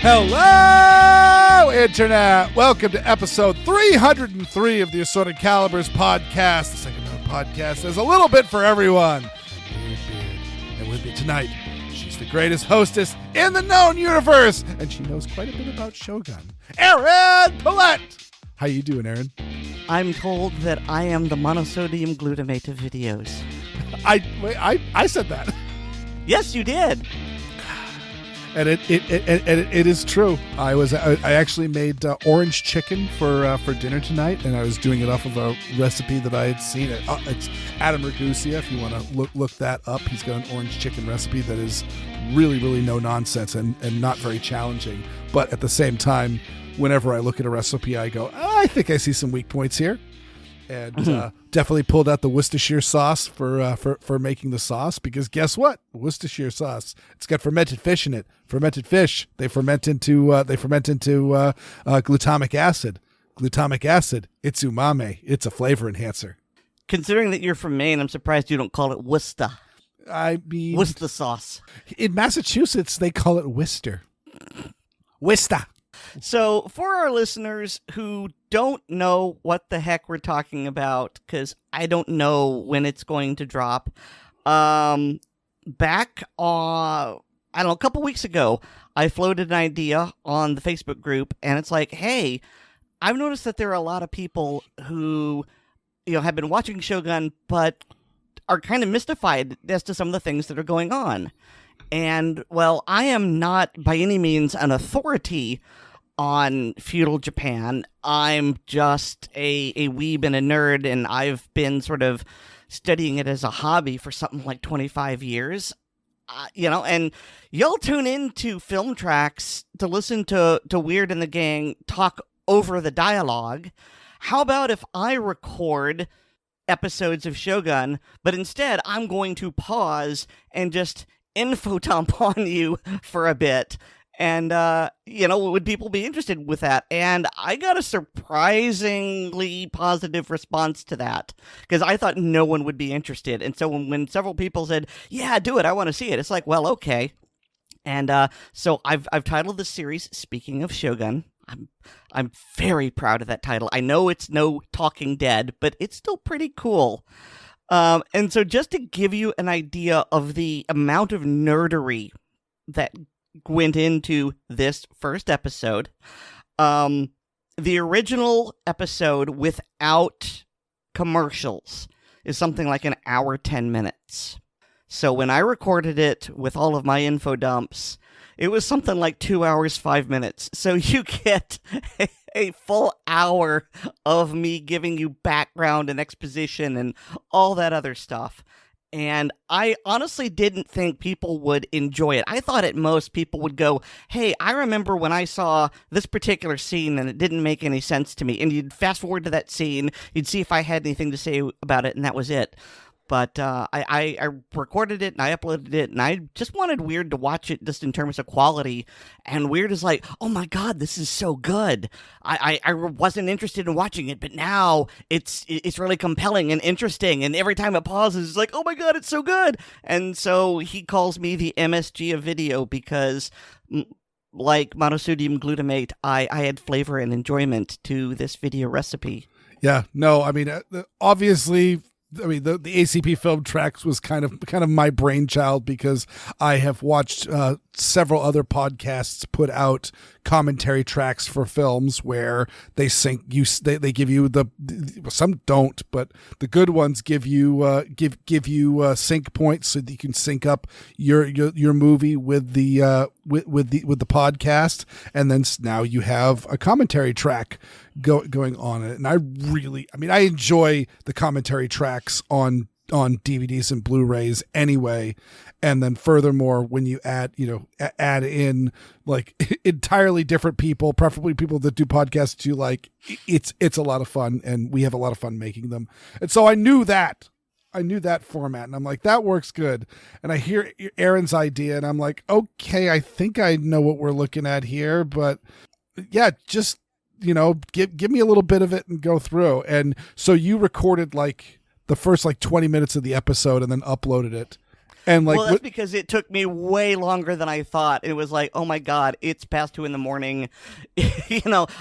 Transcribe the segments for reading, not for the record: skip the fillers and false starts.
Hello, Internet. Welcome to episode 303 of the Assorted Calibers podcast. The second known podcast is a little bit for everyone. Weird Beard. And with me tonight, she's the greatest hostess in the known universe, and she knows quite a bit about Shogun. Erin Paulette. How you doing, Erin? I'm told that I am the monosodium glutamate of videos. I said that. Yes, you did. And it is true. I actually made orange chicken for dinner tonight, and I was doing it off of a recipe that I had seen. It's Adam Ragusa. If you want to look that up, he's got an orange chicken recipe that is really, really no nonsense and not very challenging. But at the same time, whenever I look at a recipe, I go, I think I see some weak points here. And definitely pulled out the Worcestershire sauce for making the sauce, because guess what? Worcestershire sauce, it's got fermented fish in it. Fermented fish, they ferment into glutamic acid. Glutamic acid, it's umami. It's a flavor enhancer. Considering that you're from Maine, I'm surprised you don't call it Worcester. I mean, Worcester sauce. In Massachusetts, they call it Worcester. Worcester. So, for our listeners who don't know what the heck we're talking about, because I don't know when it's going to drop, back on, I don't know, a couple weeks ago, I floated an idea on the Facebook group, and it's like, hey, I've noticed that there are a lot of people who, have been watching Shogun, but are kind of mystified as to some of the things that are going on. And, well, I am not by any means an authority on feudal Japan. I'm just a weeb and a nerd, and I've been sort of studying it as a hobby for something like 25 years. And y'all tune into Film Tracks to listen to Weird and the gang talk over the dialogue. How about if I record episodes of Shogun, but instead I'm going to pause and just info dump on you for a bit? And, would people be interested with that? And I got a surprisingly positive response to that, because I thought no one would be interested. And so when several people said, yeah, do it, I want to see it, it's like, well, okay. And so I've titled this series, Speaking of Shogun. I'm very proud of that title. I know it's no Talking Dead, but it's still pretty cool. And so just to give you an idea of the amount of nerdery that went into this first episode, the original episode without commercials is something like an hour 10 minutes. So when I recorded it with all of my info dumps, it was something like 2 hours 5 minutes. So you get a full hour of me giving you background and exposition and all that other stuff. And I honestly didn't think people would enjoy it. I thought at most people would go, hey, I remember when I saw this particular scene and it didn't make any sense to me. And you'd fast forward to that scene, you'd see if I had anything to say about it, and that was it. But I recorded it and I uploaded it, and I just wanted Weird to watch it just in terms of quality. And Weird is like, oh my God, this is so good. I wasn't interested in watching it, but now it's really compelling and interesting. And every time it pauses, it's like, oh my God, it's so good. And so he calls me the MSG of video because, like monosodium glutamate, I had flavor and enjoyment to this video recipe. Yeah, no, I mean, obviously, the ACP Film Tracks was kind of my brainchild, because I have watched several other podcasts put out commentary tracks for films where they they give you some don't, but the good ones give you sync points so that you can sync up your movie with the podcast, and then now you have a commentary track going on it. And I enjoy the commentary tracks on DVDs and Blu-rays anyway. And then furthermore, when you add in like entirely different people, preferably people that do podcasts you like, it's a lot of fun, and we have a lot of fun making them. And so I knew that I knew that format, and I'm like, that works good. And I hear Aaron's idea, and I'm like, okay, I think I know what we're looking at here, but yeah, just, give me a little bit of it and go through. And so you recorded like the first like 20 minutes of the episode and then uploaded it. And like, well, that's because it took me way longer than I thought. It was like, oh my God, it's past 2 a.m.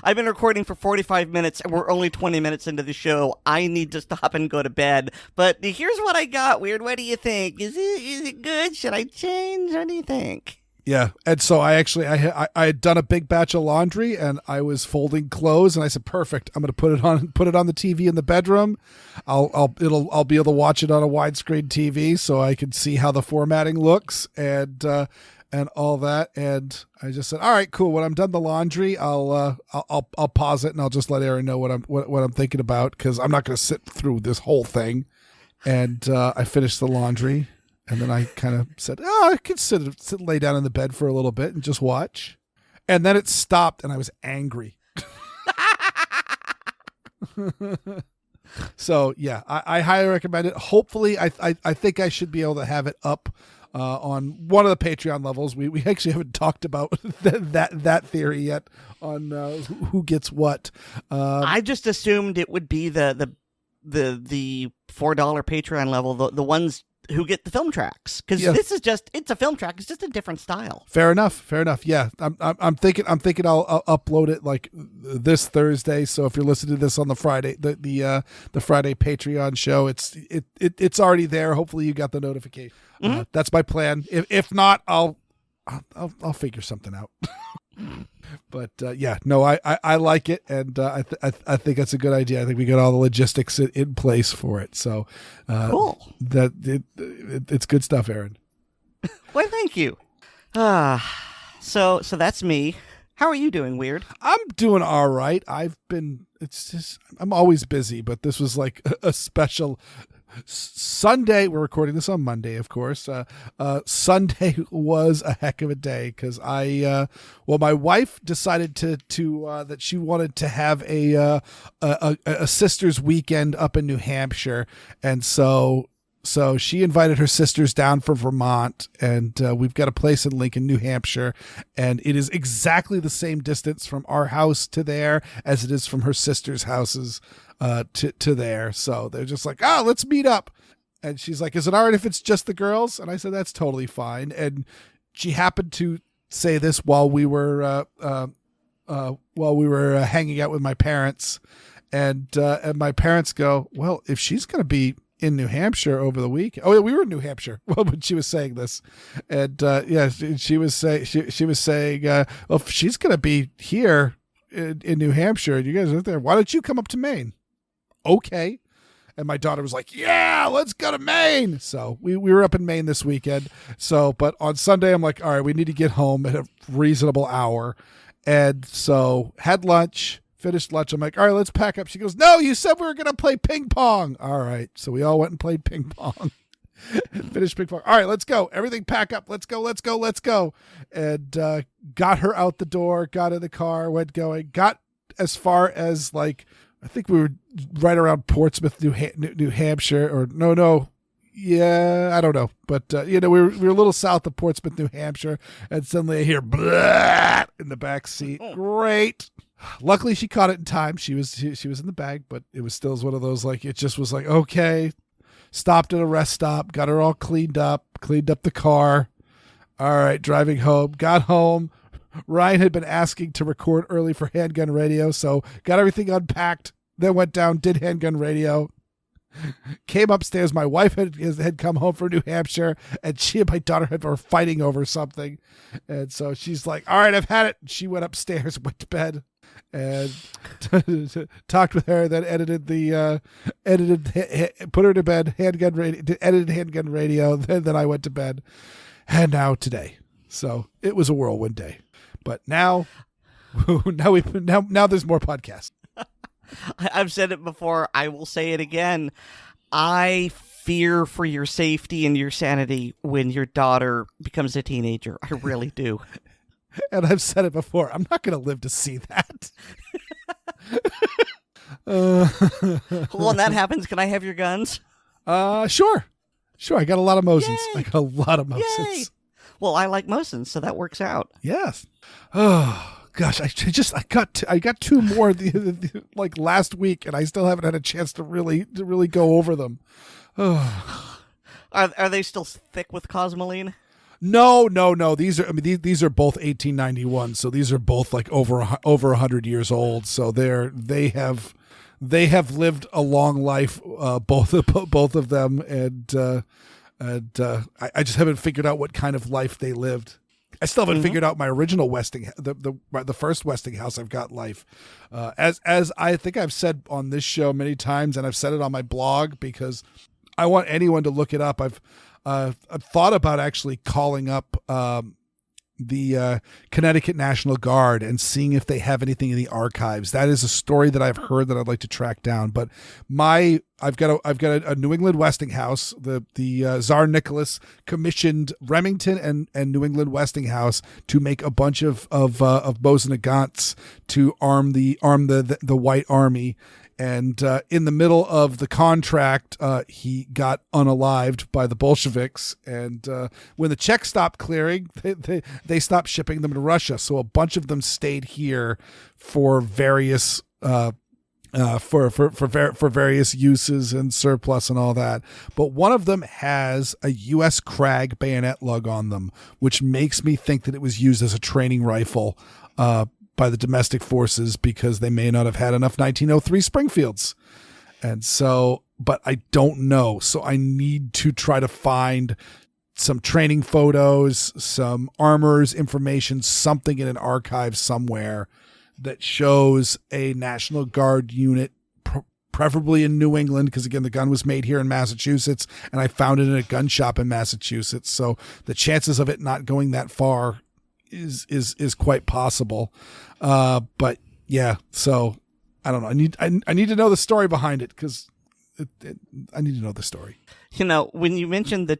I've been recording for 45 minutes and we're only 20 minutes into the show. I need to stop and go to bed. But here's what I got, Weird. What do you think? Is it good? Should I change? What do you think? Yeah, and so I had done a big batch of laundry, and I was folding clothes, and I said, "Perfect! I'm going to put it on the TV in the bedroom. I'll be able to watch it on a widescreen TV, so I can see how the formatting looks and all that." And I just said, "All right, cool. When I'm done the laundry, I'll pause it, and I'll just let Aaron know what I'm thinking about, because I'm not going to sit through this whole thing." And I finished the laundry. And then I kind of said, I could lay down in the bed for a little bit and just watch. And then it stopped, and I was angry. So, yeah, I highly recommend it. Hopefully, I think I should be able to have it up on one of the Patreon levels. We actually haven't talked about that theory yet on who gets what. I just assumed it would be the $4 Patreon level, the ones who get the film tracks, because this is it's a film track. It's just a different style. Fair enough. Yeah, I'm thinking I'll upload it like this Thursday. So if you're listening to this on the Friday, the Friday Patreon show, it's already there. Hopefully you got the notification. Mm-hmm. That's my plan. If not, I'll figure something out. But I like it, and I think that's a good idea. I think we got all the logistics in place for it. So cool. It's good stuff, Aaron. Well, thank you. So that's me. How are you doing, Weird? I'm doing all right. I'm always busy, but this was like a special Sunday. We're recording this on Monday, of course. Sunday was a heck of a day, because my wife decided to that she wanted to have a sister's weekend up in New Hampshire, and so she invited her sisters down from Vermont, and we've got a place in Lincoln, New Hampshire, and it is exactly the same distance from our house to there as it is from her sisters' houses to there. So they're just like, let's meet up. And she's like, is it all right if it's just the girls? And I said, that's totally fine. And she happened to say this while we were hanging out with my parents, and my parents go, well, if she's going to be in New Hampshire over the week. Oh, yeah, we were in New Hampshire when she was saying this. And she was saying, well, if she's going to be here in New Hampshire and you guys are there, why don't you come up to Maine? Okay. And my daughter was like, yeah, let's go to Maine. So we were up in Maine this weekend. But on Sunday, I'm like, all right, we need to get home at a reasonable hour. And so had lunch, finished lunch. I'm like, all right, let's pack up. She goes, no, you said we were going to play ping pong. All right. So we all went and played ping pong. Finished ping pong. All right, let's go. Everything pack up. Let's go. And got her out the door, got in the car, got as far as like, I think we were right around Portsmouth, New Hampshire, or no. Yeah, I don't know. But, we were a little south of Portsmouth, New Hampshire, and suddenly I hear blah in the back seat. Great. Luckily, she caught it in time. She was in the bag, but it was still one of those, like, it just was like, okay. Stopped at a rest stop, got her all cleaned up the car. All right, driving home. Got home. Ryan had been asking to record early for Handgun Radio, so got everything unpacked, then went down, did Handgun Radio. Came upstairs. My wife had come home from New Hampshire, and she and my daughter were fighting over something. And so she's like, all right, I've had it. She went upstairs, went to bed, and talked with her, then put her to bed, edited Handgun Radio, then I went to bed. And now today. So it was a whirlwind day. But now there's more podcasts. I've said it before. I will say it again. I fear for your safety and your sanity when your daughter becomes a teenager. I really do. And I've said it before. I'm not going to live to see that. Well, when that happens, can I have your guns? Sure. I got a lot of Mosins. Yay! I got a lot of Mosins. Yay! Well, I like Mosins, so that works out. Yes. Oh gosh, I got two more like last week, and I still haven't had a chance to really go over them. Oh. Are they still thick with Cosmoline? No. These are both 1891, so these are both like over 100 years old. So they have lived a long life, both of them, and I just haven't figured out what kind of life they lived. I still haven't figured out my original the first Westinghouse I've got life. As I think I've said on this show many times, and I've said it on my blog because I want anyone to look it up. I've thought about actually calling up the Connecticut National Guard and seeing if they have anything in the archives. That is a story that I've heard that I'd like to track down. But I've got a New England Westinghouse. The Tsar Nicholas commissioned Remington and New England Westinghouse to make a bunch of Mosin Nagants to arm the White Army. And in the middle of the contract, he got unalived by the Bolsheviks. And when the checks stopped clearing, they stopped shipping them to Russia. So a bunch of them stayed here for various for various uses and surplus and all that. But one of them has a U.S. Krag bayonet lug on them, which makes me think that it was used as a training rifle by the domestic forces because they may not have had enough 1903 Springfields. And so, but I don't know. So I need to try to find some training photos, some armors information, something in an archive somewhere that shows a National Guard unit, preferably in New England, because again, the gun was made here in Massachusetts, and I found it in a gun shop in Massachusetts. So the chances of it not going that far is quite possible. But yeah, so I don't know. I need to know the story behind it because I need to know the story. You know, when you mentioned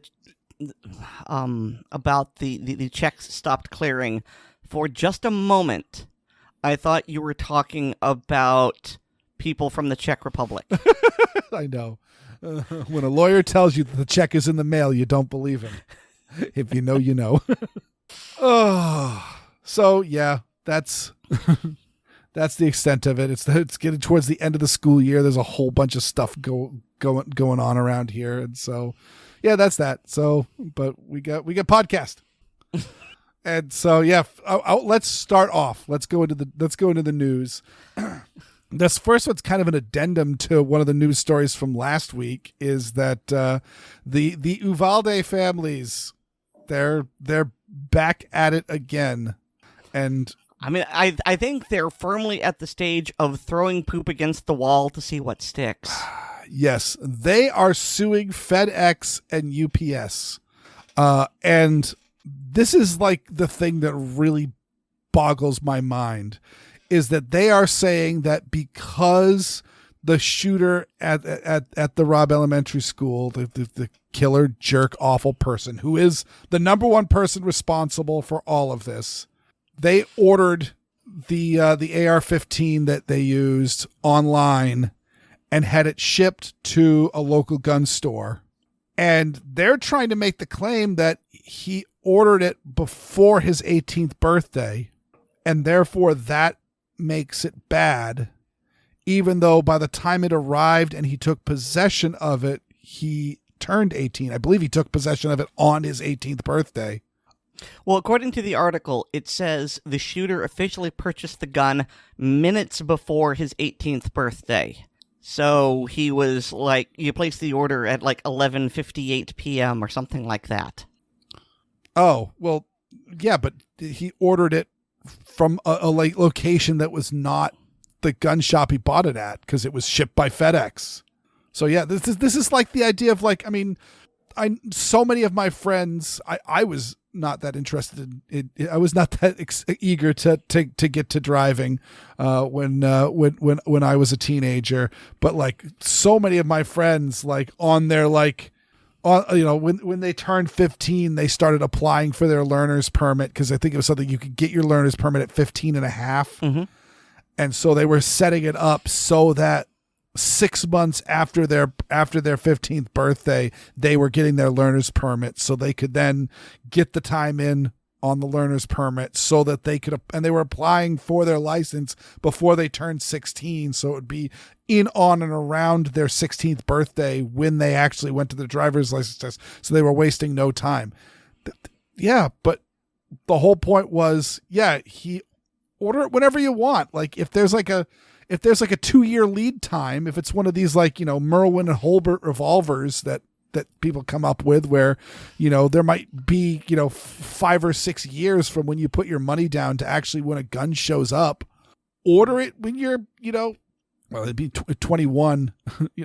about the checks stopped clearing, for just a moment, I thought you were talking about people from the Czech Republic. I know. When a lawyer tells you that the check is in the mail, you don't believe him. If you know, you know. Oh, so yeah, that's the extent of it. It's getting towards the end of the school year. There's a whole bunch of stuff going on around here, and so yeah, that's that. So, but we got podcast, and so yeah, let's start off. Let's go into the news. This first one's kind of an addendum to one of the news stories from last week. Is that the Uvalde families? They're back at it again, and I mean, I think they're firmly at the stage of throwing poop against the wall to see what sticks. Yes, they are suing FedEx and UPS, and this is like the thing that really boggles my mind, is that they are saying that because the shooter at the Robb Elementary School, the killer, jerk, awful person who is the number one person responsible for all of this, they ordered the AR-15 that they used online and had it shipped to a local gun store. And they're trying to make the claim that he ordered it before his 18th birthday, and therefore that makes it bad, even though by the time it arrived and he took possession of it, he turned 18. I believe he took possession of it on his 18th birthday. Well, according to the article, it says the shooter officially purchased the gun minutes before his 18th birthday. So he was like, you placed the order at like 11:58 p.m. or something like that. Oh, well, yeah, but he ordered it from a location that was not the gun shop he bought it at, because it was shipped by FedEx. So yeah, this is like the idea of like, I mean, so many of my friends, I was not that interested in it. I was not that eager to get to driving when I was a teenager. But like so many of my friends, like on their like, when they turned 15, they started applying for their learner's permit, because I think it was something you could get your learner's permit at 15 and a half. Mm-hmm. And so they were setting it up so that 6 months after their 15th birthday, they were getting their learner's permit so they could then get the time in on the learner's permit so that they could, and they were applying for their license before they turned 16. So it would be in, on, and around their 16th birthday when they actually went to the driver's license test. So they were wasting no time. Yeah. But the whole point was, he order it whenever you want. Like if there's like a 2-year lead time, if it's one of these like, Merwin and Holbert revolvers that people come up with where, there might be, 5 or 6 years from when you put your money down to actually when a gun shows up, order it when you're, well, it'd be 21,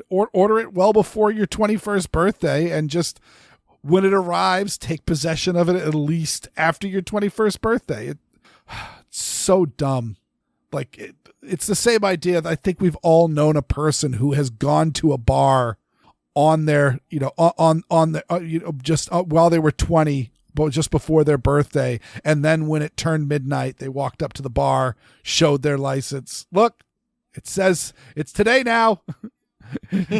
order it well before your 21st birthday, and just when it arrives, take possession of it at least after your 21st birthday. It's so dumb. Like it's the same idea that I think we've all known a person who has gone to a bar on their, just while they were 20, but just before their birthday. And then when it turned midnight, they walked up to the bar, showed their license. Look, it says it's today now.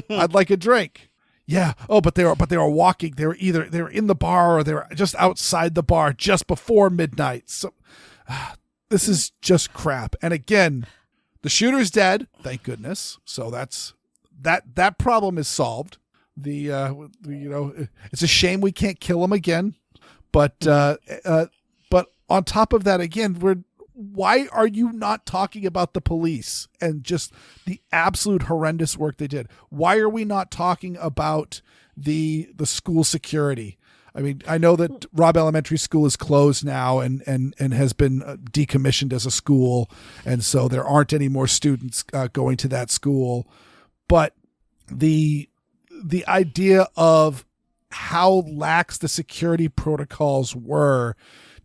I'd like a drink. Yeah. Oh, but they were walking. They were in the bar or they were just outside the bar just before midnight. So this is just crap. And again, the shooter's dead. Thank goodness. So that problem is solved. It's a shame we can't kill him again, but on top of that, again, why are you not talking about the police and just the absolute horrendous work they did? Why are we not talking about the school security? I mean, I know that Robb Elementary School is closed now and has been decommissioned as a school, and so there aren't any more students going to that school, but the idea of how lax the security protocols were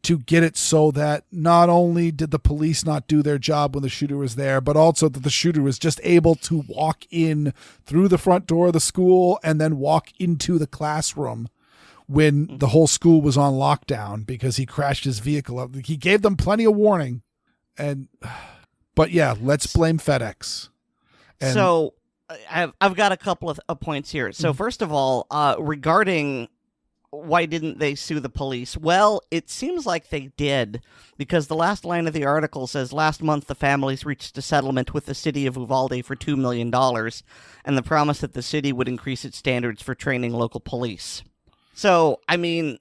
to get it so that not only did the police not do their job when the shooter was there, but also that the shooter was just able to walk in through the front door of the school and then walk into the classroom when the whole school was on lockdown because he crashed his vehicle. He gave them plenty of warning. But yeah, let's blame FedEx. So I've got a couple of points here. So first of all, regarding why didn't they sue the police? Well, it seems like they did, because the last line of the article says, last month the families reached a settlement with the city of Uvalde for $2 million and the promise that the city would increase its standards for training local police. So, I mean,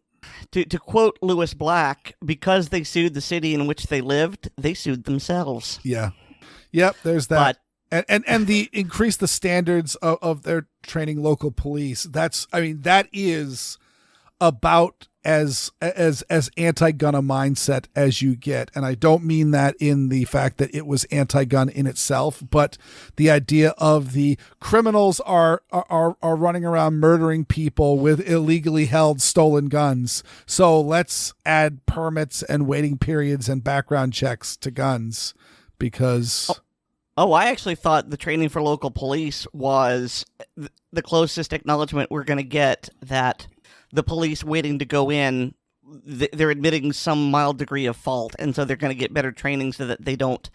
to quote Lewis Black, because they sued the city in which they lived, they sued themselves. Yeah. Yep, there's that. And the increase the standards of their training local police. That is about as anti-gun a mindset as you get. And I don't mean that in the fact that it was anti-gun in itself, but the idea of the criminals are running around murdering people with illegally held stolen guns. So let's add permits and waiting periods and background checks to guns because... Oh, I actually thought the training for local police was the closest acknowledgement we're going to get that the police waiting to go in, they're admitting some mild degree of fault, and so they're going to get better training so that they don't,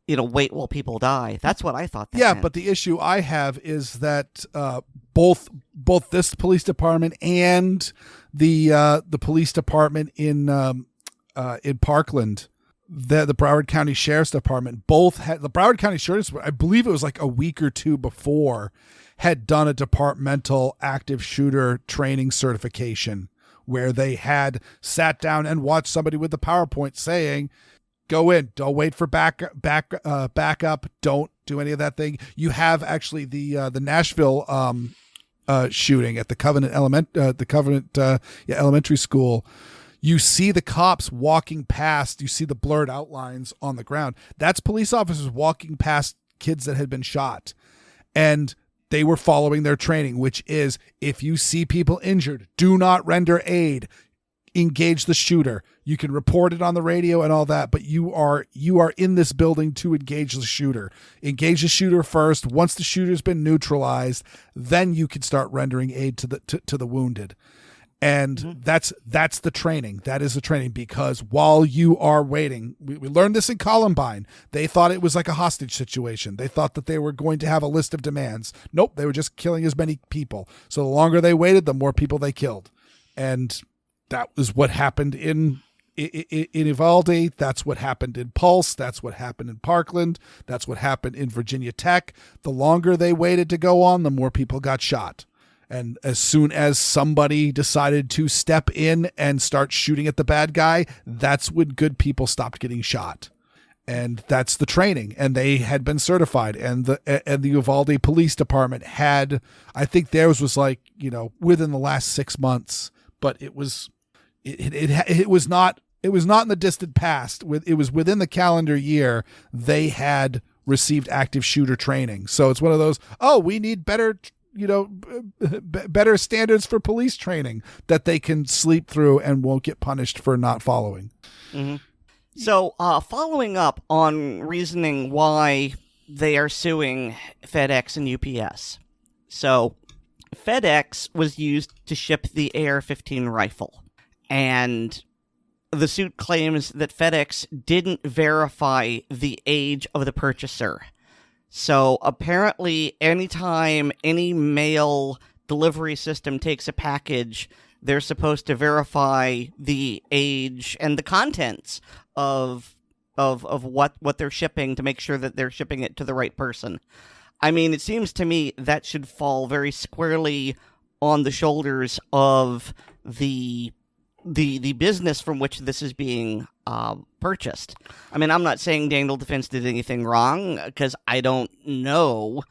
wait while people die. That's what I thought that meant. But the issue I have is that both this police department and the police department in Parkland, the Broward County Sheriff's Department, both had the Broward County Sheriff's Department, I believe it was like a week or two before, had done a departmental active shooter training certification where they had sat down and watched somebody with the PowerPoint saying, go in, don't wait for backup, don't do any of that thing. You have actually the Nashville shooting at the Covenant Elementary School. You see the cops walking past, you see the blurred outlines on the ground. That's police officers walking past kids that had been shot. And they were following their training, which is if you see people injured, do not render aid, engage the shooter. You can report it on the radio and all that, but you are in this building to engage the shooter. Engage the shooter first. Once the shooter's been neutralized, then you can start rendering aid to the wounded. And that's the training. That is the training, because while you are waiting, we learned this in Columbine. They thought it was like a hostage situation. They thought that they were going to have a list of demands. Nope, they were just killing as many people. So the longer they waited, the more people they killed. And that was what happened in Uvalde. That's what happened in Pulse. That's what happened in Parkland. That's what happened in Virginia Tech. The longer they waited to go on, the more people got shot. And as soon as somebody decided to step in and start shooting at the bad guy, that's when good people stopped getting shot. And that's the training. And they had been certified. And the Uvalde Police Department had, I think theirs was like, within the last 6 months. But it was not in the distant past. It was within the calendar year they had received active shooter training. So it's one of those, we need better standards for police training that they can sleep through and won't get punished for not following. Mm-hmm. So, following up on reasoning why they are suing FedEx and UPS. So, FedEx was used to ship the AR-15 rifle, and the suit claims that FedEx didn't verify the age of the purchaser. So apparently, anytime any mail delivery system takes a package, they're supposed to verify the age and the contents of what they're shipping to make sure that they're shipping it to the right person. I mean, it seems to me that should fall very squarely on the shoulders of the business from which this is being purchased. I mean, I'm not saying Daniel Defense did anything wrong, because I don't know.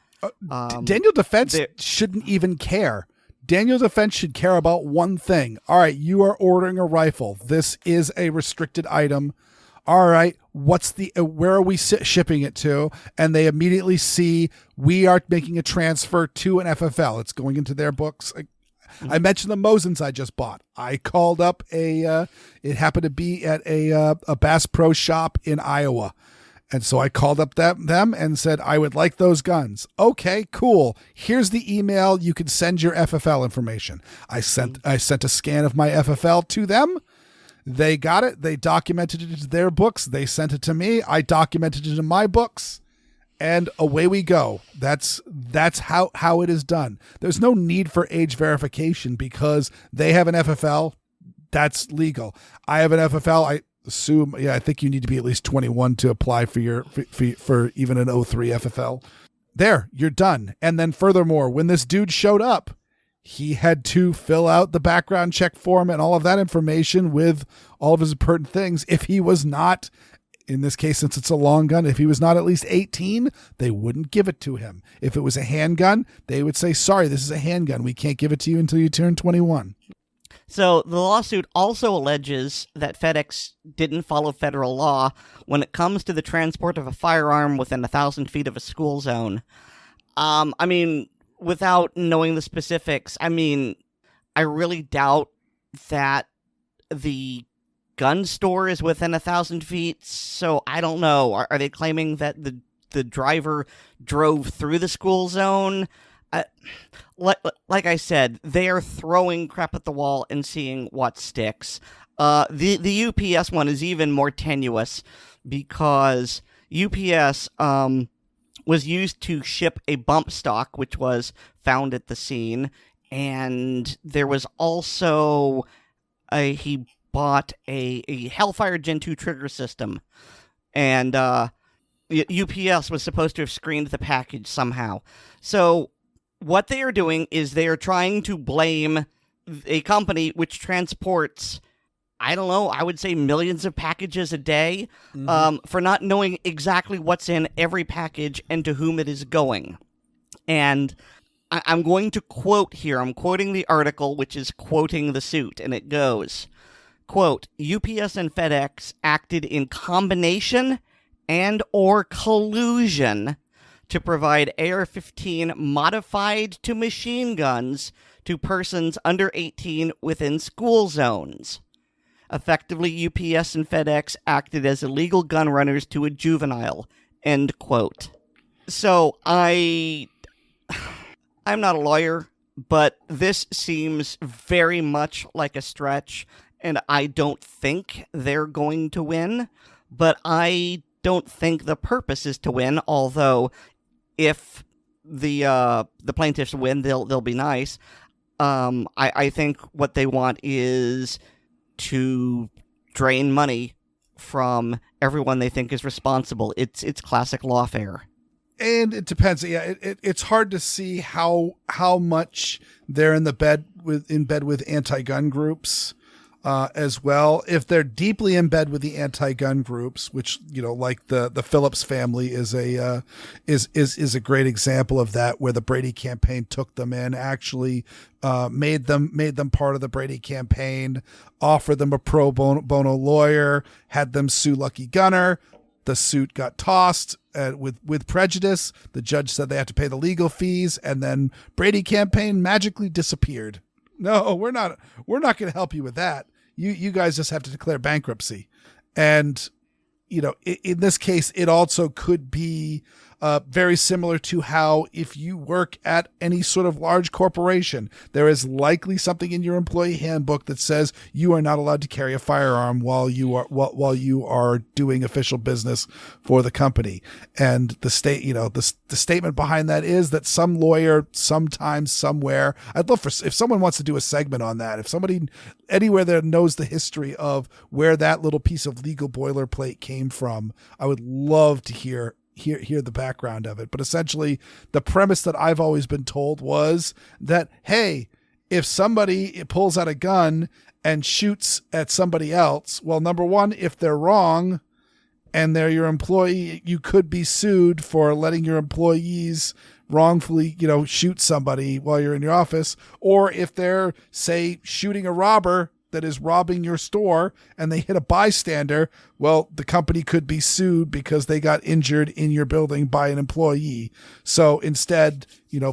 Daniel Defense shouldn't even care. Daniel Defense should care about one thing. All right, you are ordering a rifle. This is a restricted item. All right, where are we shipping it to? And they immediately see we are making a transfer to an FFL. It's going into their books. I mentioned the Mosins I just bought. I called up it happened to be at a Bass Pro shop in Iowa. And so I called up them and said, I would like those guns. Okay, cool. Here's the email. You can send your FFL information. I sent a scan of my FFL to them. They got it. They documented it to their books. They sent it to me. I documented it in my books. And away we go. That's how it is done. There's no need for age verification because they have an FFL. That's legal. I have an FFL. I assume, I think you need to be at least 21 to apply for even an 03 FFL. There, you're done. And then furthermore, when this dude showed up, he had to fill out the background check form and all of that information with all of his pertinent things. If he was not, in this case, since it's a long gun, if he was not at least 18, they wouldn't give it to him. If it was a handgun, they would say, sorry, this is a handgun. We can't give it to you until you turn 21. So the lawsuit also alleges that FedEx didn't follow federal law when it comes to the transport of a firearm within 1,000 feet of a school zone. I mean, without knowing the specifics, I really doubt that the gun store is within 1,000 feet, so I don't know. Are they claiming that the driver drove through the school zone? Like I said, they are throwing crap at the wall and seeing what sticks. The UPS one is even more tenuous because UPS was used to ship a bump stock, which was found at the scene, and there was also he bought a Hellfire Gen 2 trigger system, and UPS was supposed to have screened the package somehow. So what they are doing is they are trying to blame a company which transports, I don't know, I would say millions of packages a day, for not knowing exactly what's in every package and to whom it is going. And I'm going to quote here. I'm quoting the article, which is quoting the suit, and it goes, quote, UPS and FedEx acted in combination and or collusion to provide AR-15 modified to machine guns to persons under 18 within school zones. Effectively, UPS and FedEx acted as illegal gun runners to a juvenile. End quote. So I'm not a lawyer, but this seems very much like a stretch, and I don't think they're going to win, but I don't think the purpose is to win, although if the plaintiffs win, they'll be nice. I think what they want is to drain money from everyone they think is responsible. It's classic lawfare. And it depends. Yeah, it's hard to see how much they're in bed with anti-gun groups as well. If they're deeply in bed with the anti-gun groups, which like the Phillips family is a great example of that, where the Brady campaign took them in, actually made them part of the Brady campaign, offered them a pro bono lawyer, had them sue Lucky Gunner. The suit got tossed with prejudice. The judge said they had to pay the legal fees, and then Brady campaign magically disappeared. No, we're not going to help you with that. You guys just have to declare bankruptcy. And, in this case, it also could be very similar to how if you work at any sort of large corporation, there is likely something in your employee handbook that says you are not allowed to carry a firearm while you are doing official business for the company. And the statement behind that is that some lawyer sometime somewhere, I'd love if someone wants to do a segment on that, if somebody anywhere there knows the history of where that little piece of legal boilerplate came from, I would love to hear the background of it. But essentially the premise that I've always been told was that, hey, if somebody pulls out a gun and shoots at somebody else, well, number one, if they're wrong and they're your employee, you could be sued for letting your employees wrongfully, shoot somebody while you're in your office. Or if they're, say, shooting a robber that is robbing your store and they hit a bystander, well, the company could be sued because they got injured in your building by an employee. So instead,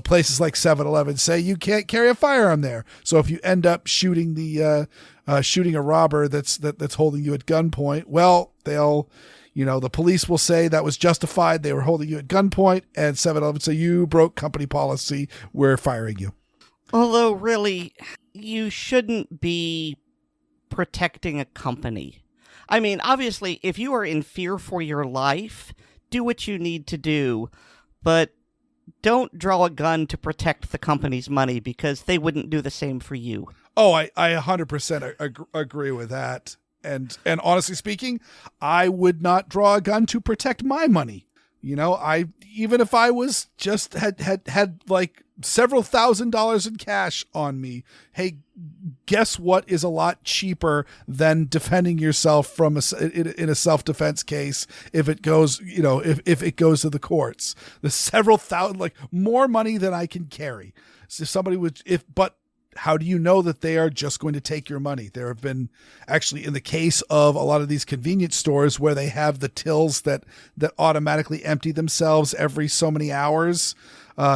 places like 7-Eleven say you can't carry a firearm there. So if you end up shooting shooting a robber that's holding you at gunpoint, well, the police will say that was justified. They were holding you at gunpoint, and 7-Eleven say you broke company policy. We're firing you. Although really, you shouldn't be protecting a company. I mean, obviously, if you are in fear for your life, do what you need to do, but don't draw a gun to protect the company's money, because they wouldn't do the same for you. Oh, I 100% agree with that. And honestly speaking, I would not draw a gun to protect my money. Even if I was just had like several $1,000s in cash on me, hey, guess what is a lot cheaper than defending yourself in a self-defense case if it goes, if it goes to the courts? The several thousand, like more money than I can carry. So if somebody would, but how do you know that they are just going to take your money? There have been actually, in the case of a lot of these convenience stores where they have the tills that automatically empty themselves every so many hours,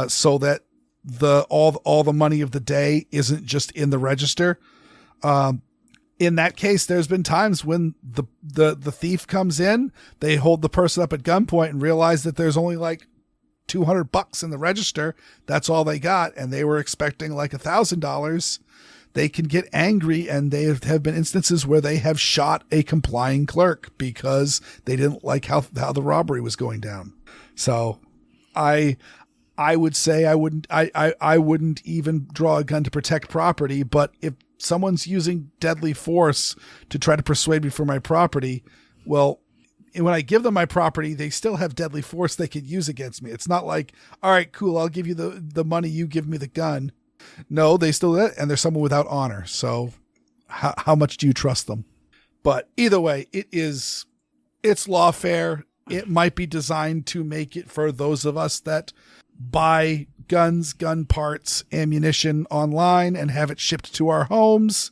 so that all the money of the day isn't just in the register. In that case, there's been times when the thief comes in, they hold the person up at gunpoint and realize that there's only like $200 in the register. That's all they got, and they were expecting like $1,000. They can get angry, and they have been instances where they have shot a complying clerk because they didn't like how the robbery was going down. So I would say I wouldn't even draw a gun to protect property, but if someone's using deadly force to try to persuade me for my property, well, when I give them my property, they still have deadly force they could use against me. It's not like, all right, cool, I'll give you the money, you give me the gun. No, they still, and they're someone without honor. So how much do you trust them? But either way, it's lawfare. It might be designed to make it for those of us that buy guns, gun parts, ammunition online and have it shipped to our homes.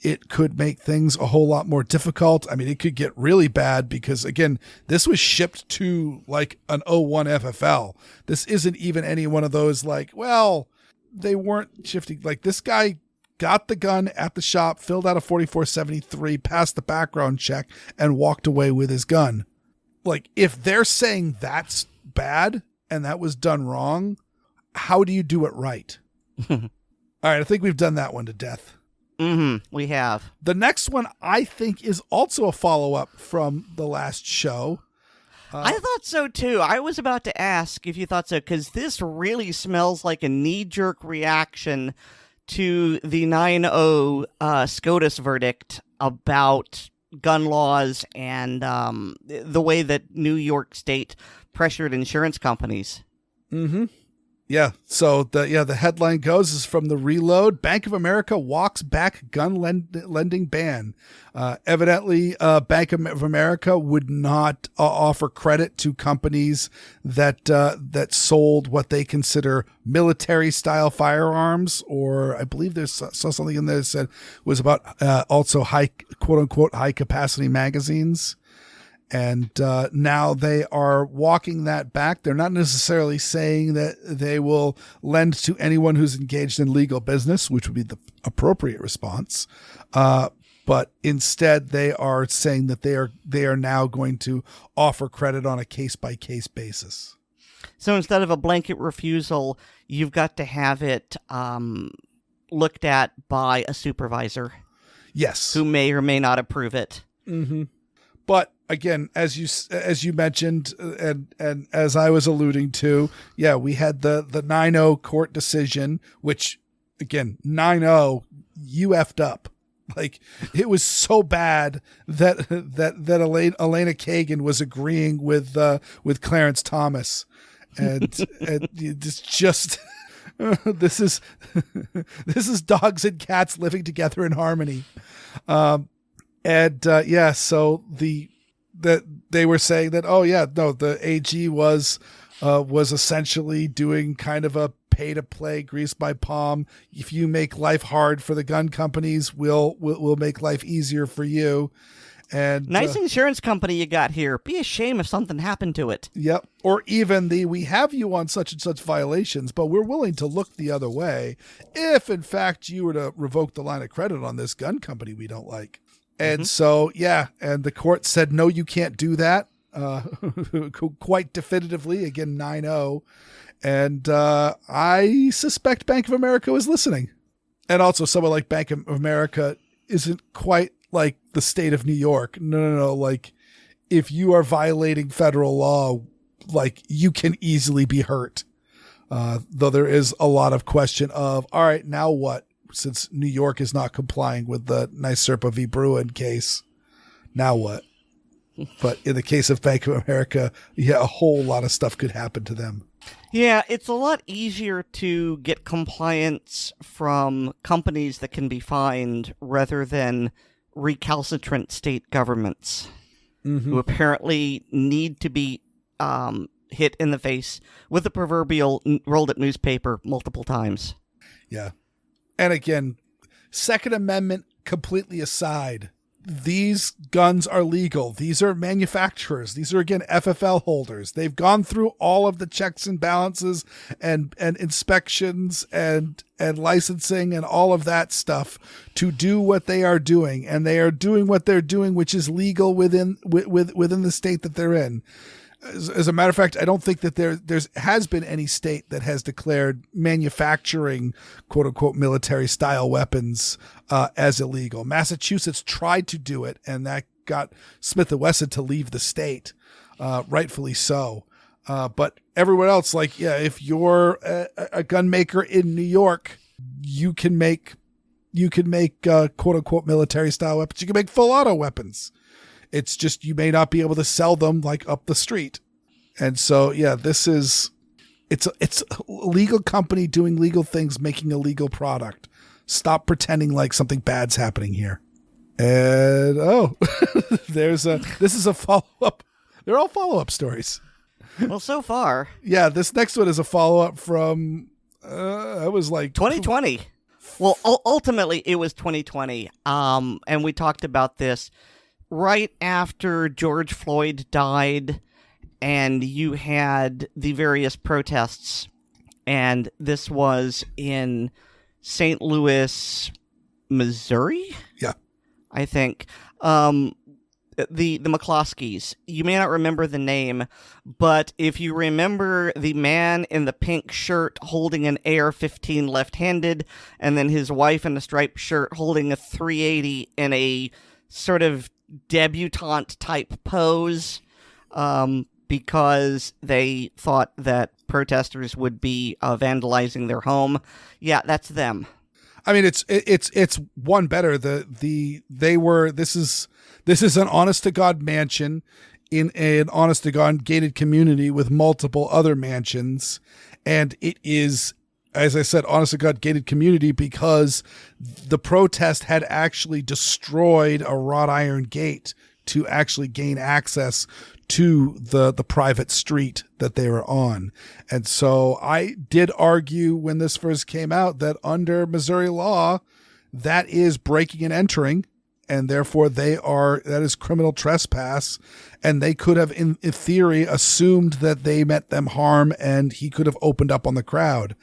It could make things a whole lot more difficult. I mean, it could get really bad because, again, this was shipped to like an 01 FFL. This isn't even any one of those like, well, they weren't shifting. Like, this guy got the gun at the shop, filled out a 4473, passed the background check, and walked away with his gun. Like, if they're saying that's bad and that was done wrong, how do you do it right? All right, I think we've done that one to death. We have. The next one I think is also a follow-up from the last show. I thought so too. I was about to ask if you thought so, because this really smells like a knee-jerk reaction to the 9-0 SCOTUS verdict about gun laws and the way that New York State pressured insurance companies. Mm-hmm. Yeah. So the headline goes is from the Reload. Bank of America walks back gun lending ban. Evidently, Bank of America would not offer credit to companies that sold what they consider military style firearms, or I believe saw something in there that said was about also high, quote unquote, high capacity magazines. And now they are walking that back. They're not necessarily saying that they will lend to anyone who's engaged in legal business, which would be the appropriate response. But instead, they are saying that they are now going to offer credit on a case-by-case basis. So instead of a blanket refusal, you've got to have it looked at by a supervisor. Yes. Who may or may not approve it. Mm-hmm. But again, as you mentioned, and as I was alluding to, yeah, we had the 9-0 court decision, which again, 9-0, you effed up. Like, it was so bad that Elena Kagan was agreeing with Clarence Thomas, and it's just this is dogs and cats living together in harmony. So that they were saying that, the AG was essentially doing kind of a pay to play, grease my palm. If you make life hard for the gun companies, we'll make life easier for you. And nice insurance company you got here. Be a shame if something happened to it. Yep. Or even we have you on such and such violations, but we're willing to look the other way if in fact you were to revoke the line of credit on this gun company we don't like. And so, and the court said, no, you can't do that, quite definitively, again, 9-0. And I suspect Bank of America was listening. And also someone like Bank of America isn't quite like the state of New York. No. Like, if you are violating federal law, like, you can easily be hurt. Though there is a lot of question of, all right, now what? Since New York is not complying with the NYSERPA v. Bruin case, now what? But in the case of Bank of America, a whole lot of stuff could happen to them. Yeah, it's a lot easier to get compliance from companies that can be fined rather than recalcitrant state governments who apparently need to be hit in the face with the proverbial rolled-up newspaper multiple times. Yeah. And again, Second Amendment completely aside, these guns are legal. These are manufacturers. These are, again, FFL holders. They've gone through all of the checks and balances and inspections and licensing and all of that stuff to do what they are doing. And they are doing what they're doing, which is legal within the state that they're in. As a matter of fact, I don't think that there has been any state that has declared manufacturing, quote unquote, military style weapons as illegal. Massachusetts tried to do it, and that got Smith & Wesson to leave the state, rightfully so. But everyone else, if you're a gun maker in New York, you can make quote unquote military style weapons. You can make full auto weapons. It's just you may not be able to sell them like up the street. And so, it's a legal company doing legal things, making a legal product. Stop pretending like something bad's happening here. And, this is a follow-up. They're all follow-up stories. Well, so far. Yeah, this next one is a follow-up from, I was like... 2020. Well, ultimately, it was 2020. And we talked about this right after George Floyd died, and you had the various protests, and this was in St. Louis, Missouri? Yeah. I think. the McCloskeys. You may not remember the name, but if you remember the man in the pink shirt holding an AR-15 left-handed, and then his wife in a striped shirt holding a 380 in a sort of debutante-type pose, because they thought that protesters would be vandalizing their home. Yeah, that's them. I mean, it's one better. This is an honest to God mansion in an honest to God gated community with multiple other mansions, and it is, as I said, honest to God gated community because the protest had actually destroyed a wrought iron gate to actually gain access to the private street that they were on. And so I did argue when this first came out that under Missouri law, that is breaking and entering, and therefore that is criminal trespass, and they could have in theory assumed that they meant them harm, and he could have opened up on the crowd.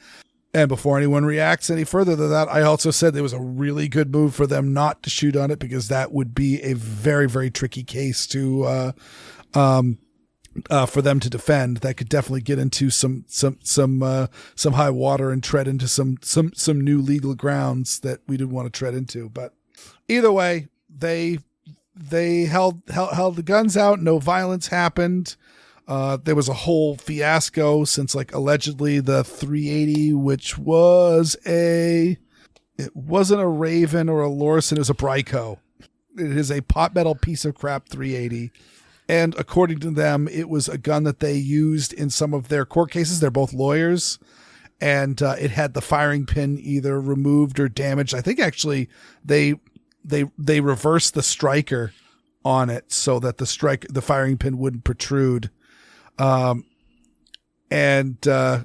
And before anyone reacts any further to that, I also said it was a really good move for them not to shoot on it, because that would be a very, very tricky case to for them to defend. That could definitely get into some high water and tread into some new legal grounds that we didn't want to tread into. But either way, they held the guns out. No violence happened. There was a whole fiasco since, like, allegedly the 380, which was it wasn't a Raven or a Lorison, it was a Bryco. It is a pot metal piece of crap 380. And according to them, it was a gun that they used in some of their court cases. They're both lawyers. And it had the firing pin either removed or damaged. I think actually they reversed the striker on it so that the firing pin wouldn't protrude. And there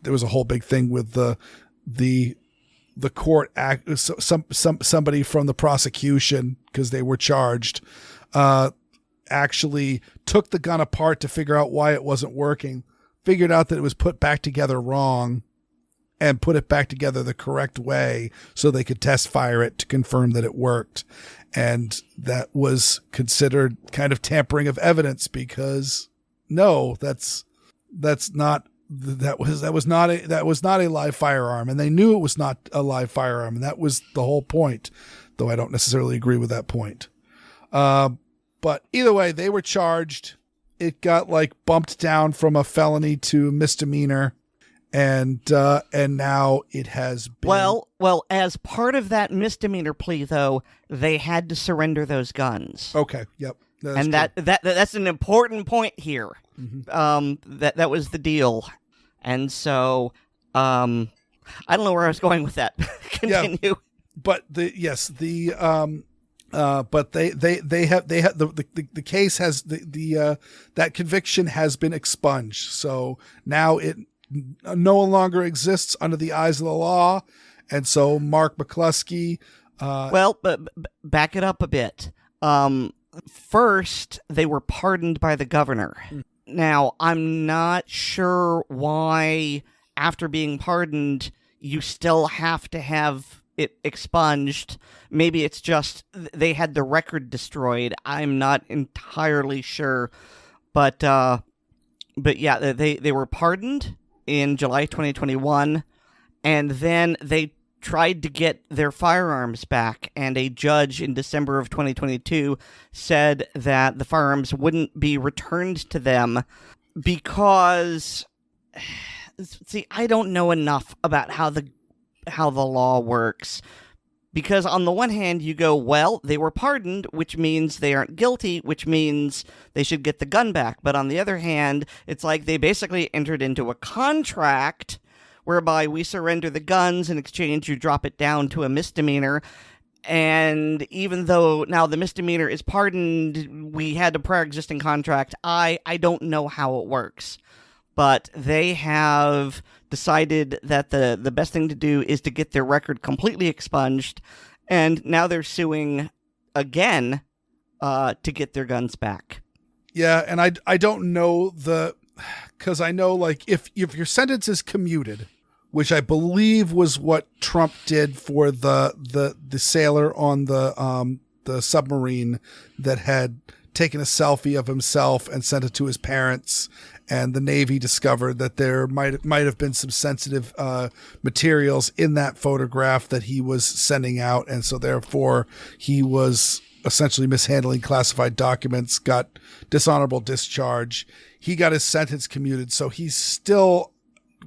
was a whole big thing with the court act. Somebody from the prosecution, because they were charged, actually took the gun apart to figure out why it wasn't working, figured out that it was put back together wrong, and put it back together the correct way so they could test fire it to confirm that it worked. And that was considered kind of tampering of evidence, because no, that was not a live firearm, and they knew it was not a live firearm, and that was the whole point, though I don't necessarily agree with that point. But either way, they were charged. It got bumped down from a felony to a misdemeanor, and now it has been. Well, as part of that misdemeanor plea, though, they had to surrender those guns. Okay. Yep. That's an important point here. Mm-hmm. That was the deal, and so I don't know where I was going with that. Continue. Yeah, but they have the case has that conviction has been expunged, so now it no longer exists under the eyes of the law, and so Mark McCluskey. But back it up a bit. First, they were pardoned by the governor. Now, I'm not sure why, after being pardoned, you still have to have it expunged. Maybe it's just they had the record destroyed. I'm not entirely sure. But yeah, they were pardoned in July 2021, and then they tried to get their firearms back, and a judge in December of 2022 said that the firearms wouldn't be returned to them because, see, I don't know enough about how the law works, because on the one hand you go, well, they were pardoned, which means they aren't guilty, which means they should get the gun back, but on the other hand, it's like they basically entered into a contract whereby we surrender the guns, in exchange you drop it down to a misdemeanor, and even though now the misdemeanor is pardoned, we had a prior existing contract. I don't know how it works, but they have decided that the best thing to do is to get their record completely expunged, and now they're suing again to get their guns back. Yeah, and I don't know because I know, if your sentence is commuted, which I believe was what Trump did for the sailor on the submarine that had taken a selfie of himself and sent it to his parents. And the Navy discovered that there might have been some sensitive materials in that photograph that he was sending out. And so therefore he was essentially mishandling classified documents, got dishonorable discharge. He got his sentence commuted. So he still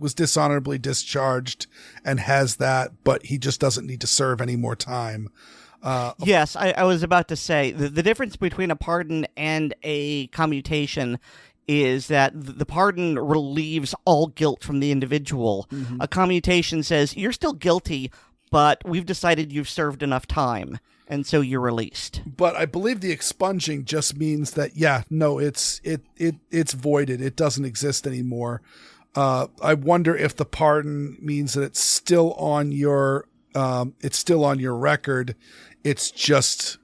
was dishonorably discharged and has that, but he just doesn't need to serve any more time. Yes, I was about to say the difference between a pardon and a commutation is that the pardon relieves all guilt from the individual. Mm-hmm. A commutation says you're still guilty, but we've decided you've served enough time, and so you're released. But I believe the expunging just means that it's voided. It doesn't exist anymore. I wonder if the pardon means that it's still on your record. It's just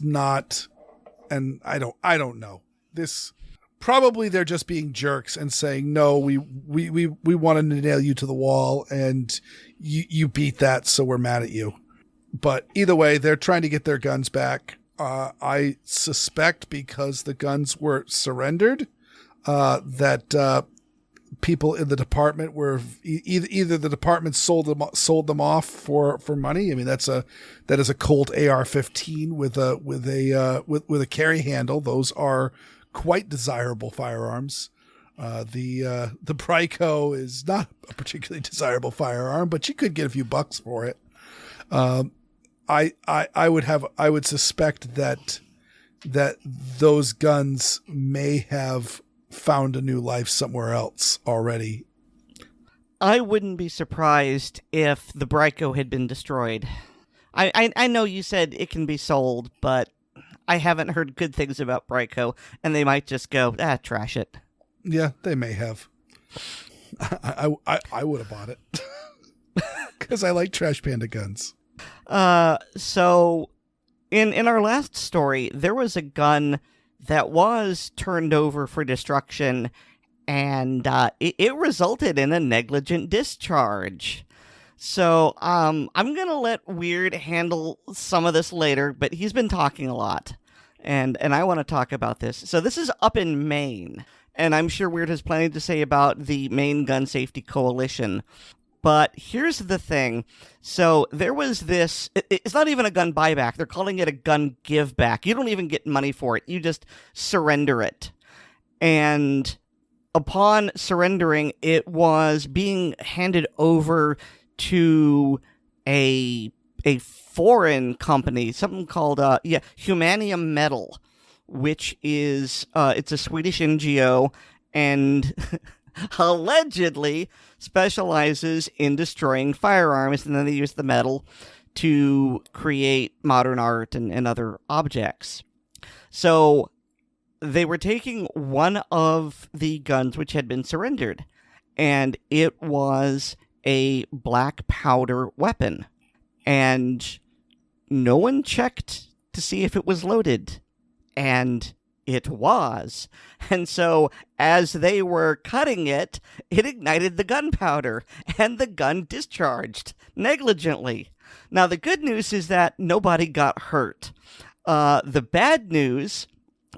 not, and I don't know. This probably they're just being jerks and saying, no, we wanted to nail you to the wall and you beat that, so we're mad at you. But either way, they're trying to get their guns back. I suspect because the guns were surrendered, that people in the department were either the department sold them off for money. I mean, that is a Colt AR-15 with a carry handle. Those are quite desirable firearms. The Bryco is not a particularly desirable firearm, but you could get a few bucks for it. I would suspect that those guns may have found a new life somewhere else already. I wouldn't be surprised if the Bryco had been destroyed. I know you said it can be sold, but I haven't heard good things about Bryco, and they might just go, trash it. Yeah, they may have. I would have bought it because I like Trash Panda guns. So in our last story, there was a gun that was turned over for destruction, and it resulted in a negligent discharge. So I'm going to let Weird handle some of this later, but he's been talking a lot, and I want to talk about this. So this is up in Maine, and I'm sure Weird has plenty to say about the Maine Gun Safety Coalition. But here's the thing. So there was this, it's not even a gun buyback. They're calling it a gun give back. You don't even get money for it. You just surrender it. And upon surrendering, it was being handed over to a foreign company, something called, Humanium Metal, which is, it's a Swedish NGO, and allegedly specializes in destroying firearms, and then they use the metal to create modern art and other objects. So they were taking one of the guns which had been surrendered, and it was a black powder weapon. And no one checked to see if it was loaded. And it was. And so as they were cutting it, it ignited the gunpowder, and the gun discharged negligently. Now, the good news is that nobody got hurt. The bad news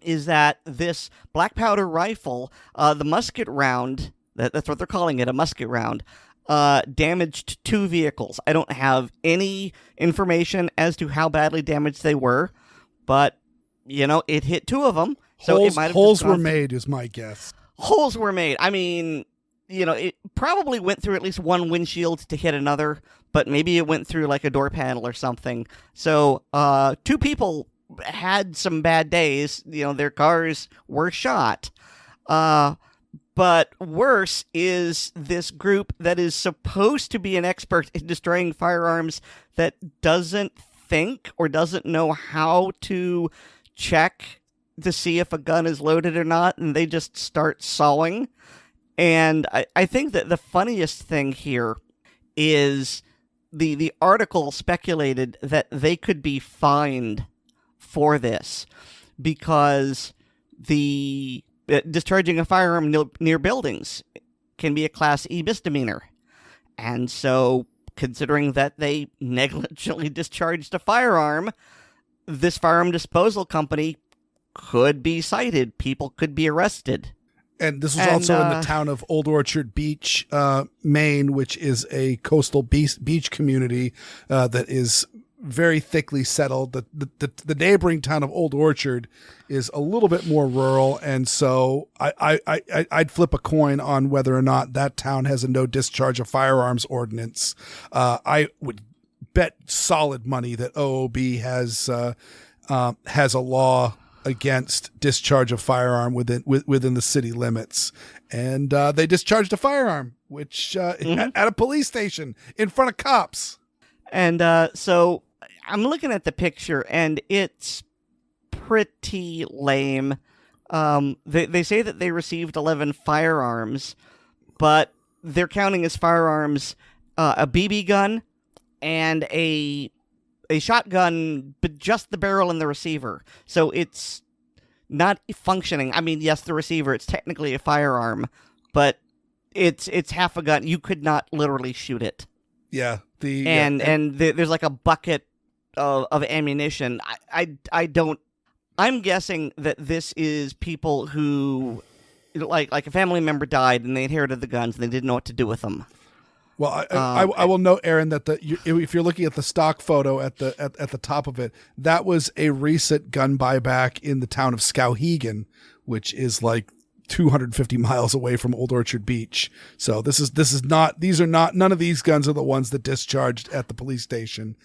is that this black powder rifle, the musket round, that's what they're calling it, a musket round, damaged 2 vehicles. I don't have any information as to how badly damaged they were, but it hit 2 of them. So holes were made, is my guess. Holes were made. I mean, it probably went through at least one windshield to hit another, but maybe it went through like a door panel or something. So 2 people had some bad days. Their cars were shot. But worse is this group that is supposed to be an expert in destroying firearms that doesn't think or doesn't know how to check to see if a gun is loaded or not, and they just start sawing. And I think that the funniest thing here is the article speculated that they could be fined for this because the discharging a firearm near buildings can be a Class E misdemeanor. And so, considering that they negligently discharged a firearm, this firearm disposal company could be cited. People could be arrested. And this was also in the town of Old Orchard Beach, Maine, which is a coastal beach community that is very thickly settled. The neighboring town of Old Orchard is a little bit more rural, and so I'd flip a coin on whether or not that town has a no discharge of firearms ordinance. I would bet solid money that OOB has a law against discharge of firearm within the city limits, and they discharged a firearm, which at a police station in front of cops. And so I'm looking at the picture, and it's pretty lame. They say that they received 11 firearms, but they're counting as firearms a BB gun and a shotgun, but just the barrel and the receiver. So it's not functioning. I mean, yes, the receiver, it's technically a firearm, but it's half a gun. You could not literally shoot it. Yeah. There's like a bucket of ammunition. I'm guessing that this is people who, like a family member died and they inherited the guns and they didn't know what to do with them. Well, I will note, Aaron, that if you're looking at the stock photo at the top of it, that was a recent gun buyback in the town of Skowhegan, which is like 250 miles away from Old Orchard Beach. So none of these guns are the ones that discharged at the police station.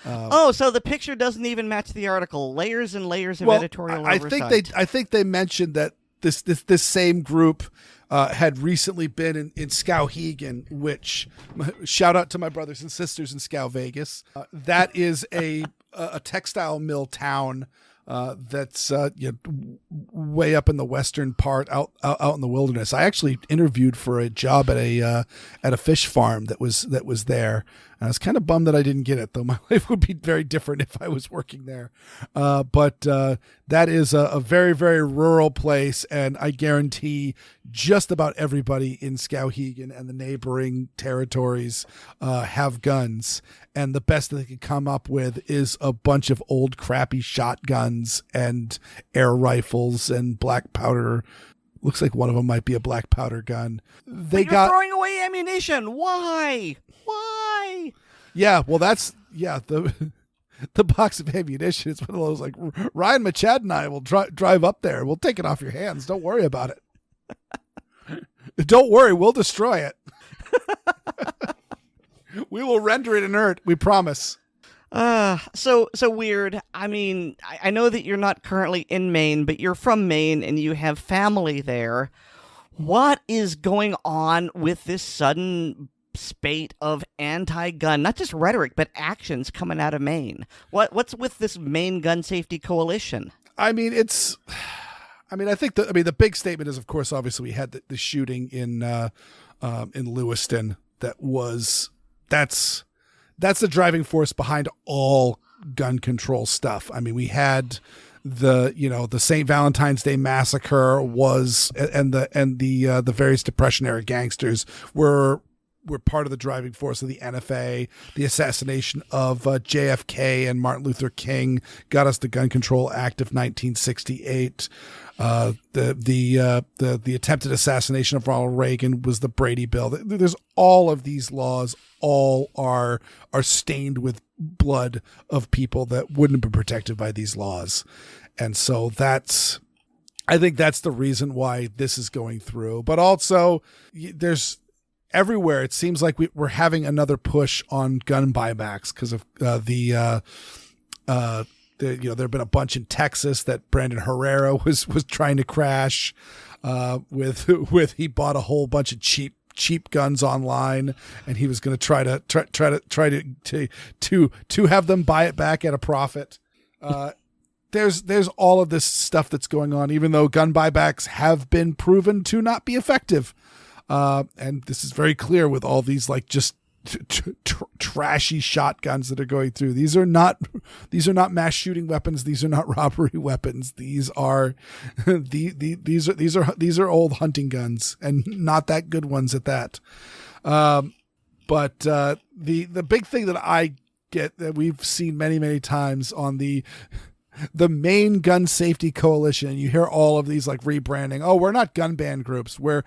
So the picture doesn't even match the article. Layers and layers of editorial oversight. I think they mentioned that this same group had recently been in Skowhegan, which, shout out to my brothers and sisters in Scow Vegas. That is a textile mill town that's way up in the western part, out in the wilderness. I actually interviewed for a job at a fish farm that was there. And I was kind of bummed that I didn't get it, though my life would be very different if I was working there. But that is a very, very rural place, and I guarantee just about everybody in Skowhegan and the neighboring territories have guns. And the best that they could come up with is a bunch of old crappy shotguns and air rifles and black powder. Looks like one of them might be a black powder gun. You're throwing away ammunition. Why? Yeah, well, the box of ammunition is one of those, like, Ryan Machad and I will drive up there. We'll take it off your hands. Don't worry about it. Don't worry, we'll destroy it. We will render it inert. We promise. So weird. I mean, I know that you're not currently in Maine, but you're from Maine and you have family there. What is going on with this sudden spate of anti-gun, not just rhetoric, but actions coming out of Maine? What's with this Maine Gun Safety Coalition? I mean, I think the big statement is, of course, obviously we had the shooting in Lewiston. That's the driving force behind all gun control stuff. I mean, we had the St. Valentine's Day massacre and the various Depression era gangsters were part of the driving force of the NFA. The assassination of JFK and Martin Luther King got us the Gun Control Act of 1968. The attempted assassination of Ronald Reagan was the Brady Bill. There's all of these laws, all are stained with blood of people that wouldn't have been protected by these laws. And so I think that's the reason why this is going through. But also there's everywhere, it seems like we're having another push on gun buybacks because of there have been a bunch in Texas that Brandon Herrera was trying to crash with he bought a whole bunch of cheap guns online, and he was going to try to have them buy it back at a profit. There's all of this stuff that's going on, even though gun buybacks have been proven to not be effective. And this is very clear with all these like just trashy shotguns that are going through. These are not mass shooting weapons. These are not robbery weapons. These are these are old hunting guns, and not that good ones at that. But the big thing that I get, that we've seen many times on the the Maine Gun Safety Coalition. You hear all of these like rebranding. Oh, we're not gun ban groups. We're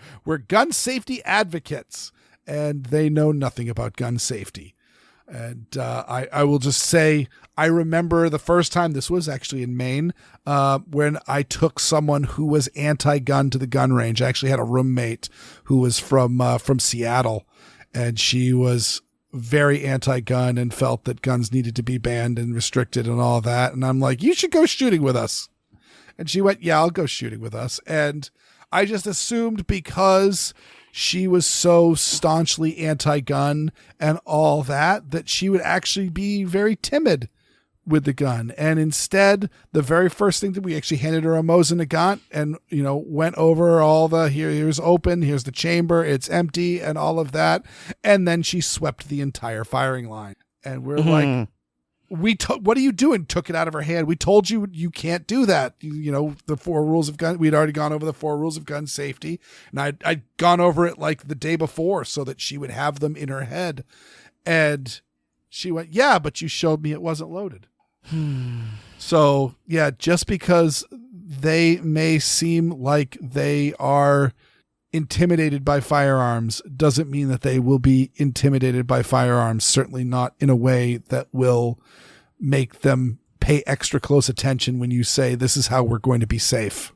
gun safety advocates, and they know nothing about gun safety. And I will just say, I remember the first time, this was actually in Maine, when I took someone who was anti-gun to the gun range. I actually had a roommate who was from Seattle, and she was very anti-gun and felt that guns needed to be banned and restricted and all that. And I'm like, you should go shooting with us. And she went, yeah, I'll go shooting with us. And I just assumed because she was so staunchly anti-gun and all that she would actually be very timid with the gun. And instead, the very first thing that we actually handed her a Mosin Nagant and, went over all the, here's open, here's the chamber, it's empty and all of that. And then she swept the entire firing line. And we're like, what are you doing? Took it out of her hand. We told you can't do that. The 4 rules of gun. We'd already gone over the 4 rules of gun safety, and I'd gone over it like the day before so that she would have them in her head. And she went, yeah, but you showed me it wasn't loaded. So yeah, just because they may seem like they are intimidated by firearms doesn't mean that they will be intimidated by firearms. Certainly not in a way that will make them pay extra close attention when you say this is how we're going to be safe.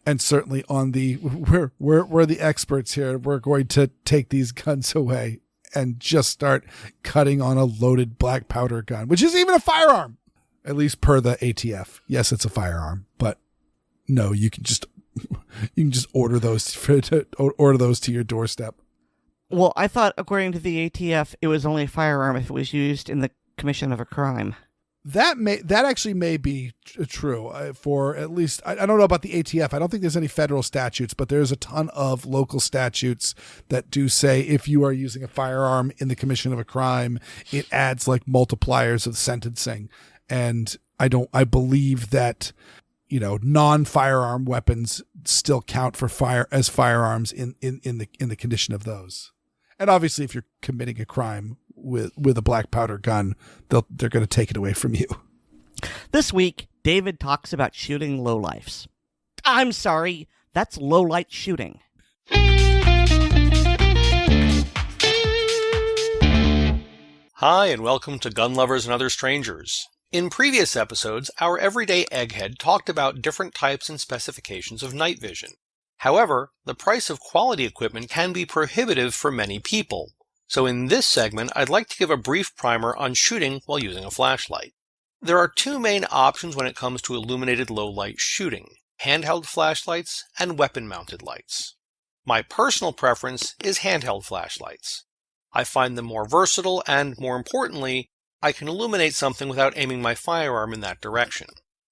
And certainly on the we're the experts here. We're going to take these guns away and just start cutting on a loaded black powder gun, which is even a firearm, at least per the ATF. Yes, it's a firearm, but no, you can just order those to your doorstep. Well, I thought, according to the ATF, it was only a firearm if it was used in the commission of a crime. That actually may be true for at least, I don't know about the ATF. I don't think there's any federal statutes, but there's a ton of local statutes that do say if you are using a firearm in the commission of a crime, it adds like multipliers of sentencing. And I believe that, non-firearm weapons still count for firearms in the condition of those. And obviously, if you're committing a crime with a black powder gun, they're going to take it away from you. This week, David talks about shooting lowlifes. I'm sorry, that's low-light shooting. Hi, and welcome to Gun Lovers and Other Strangers. In previous episodes, our everyday egghead talked about different types and specifications of night vision. However, the price of quality equipment can be prohibitive for many people. So in this segment, I'd like to give a brief primer on shooting while using a flashlight. There are 2 main options when it comes to illuminated low-light shooting: handheld flashlights and weapon-mounted lights. My personal preference is handheld flashlights. I find them more versatile and, more importantly, I can illuminate something without aiming my firearm in that direction.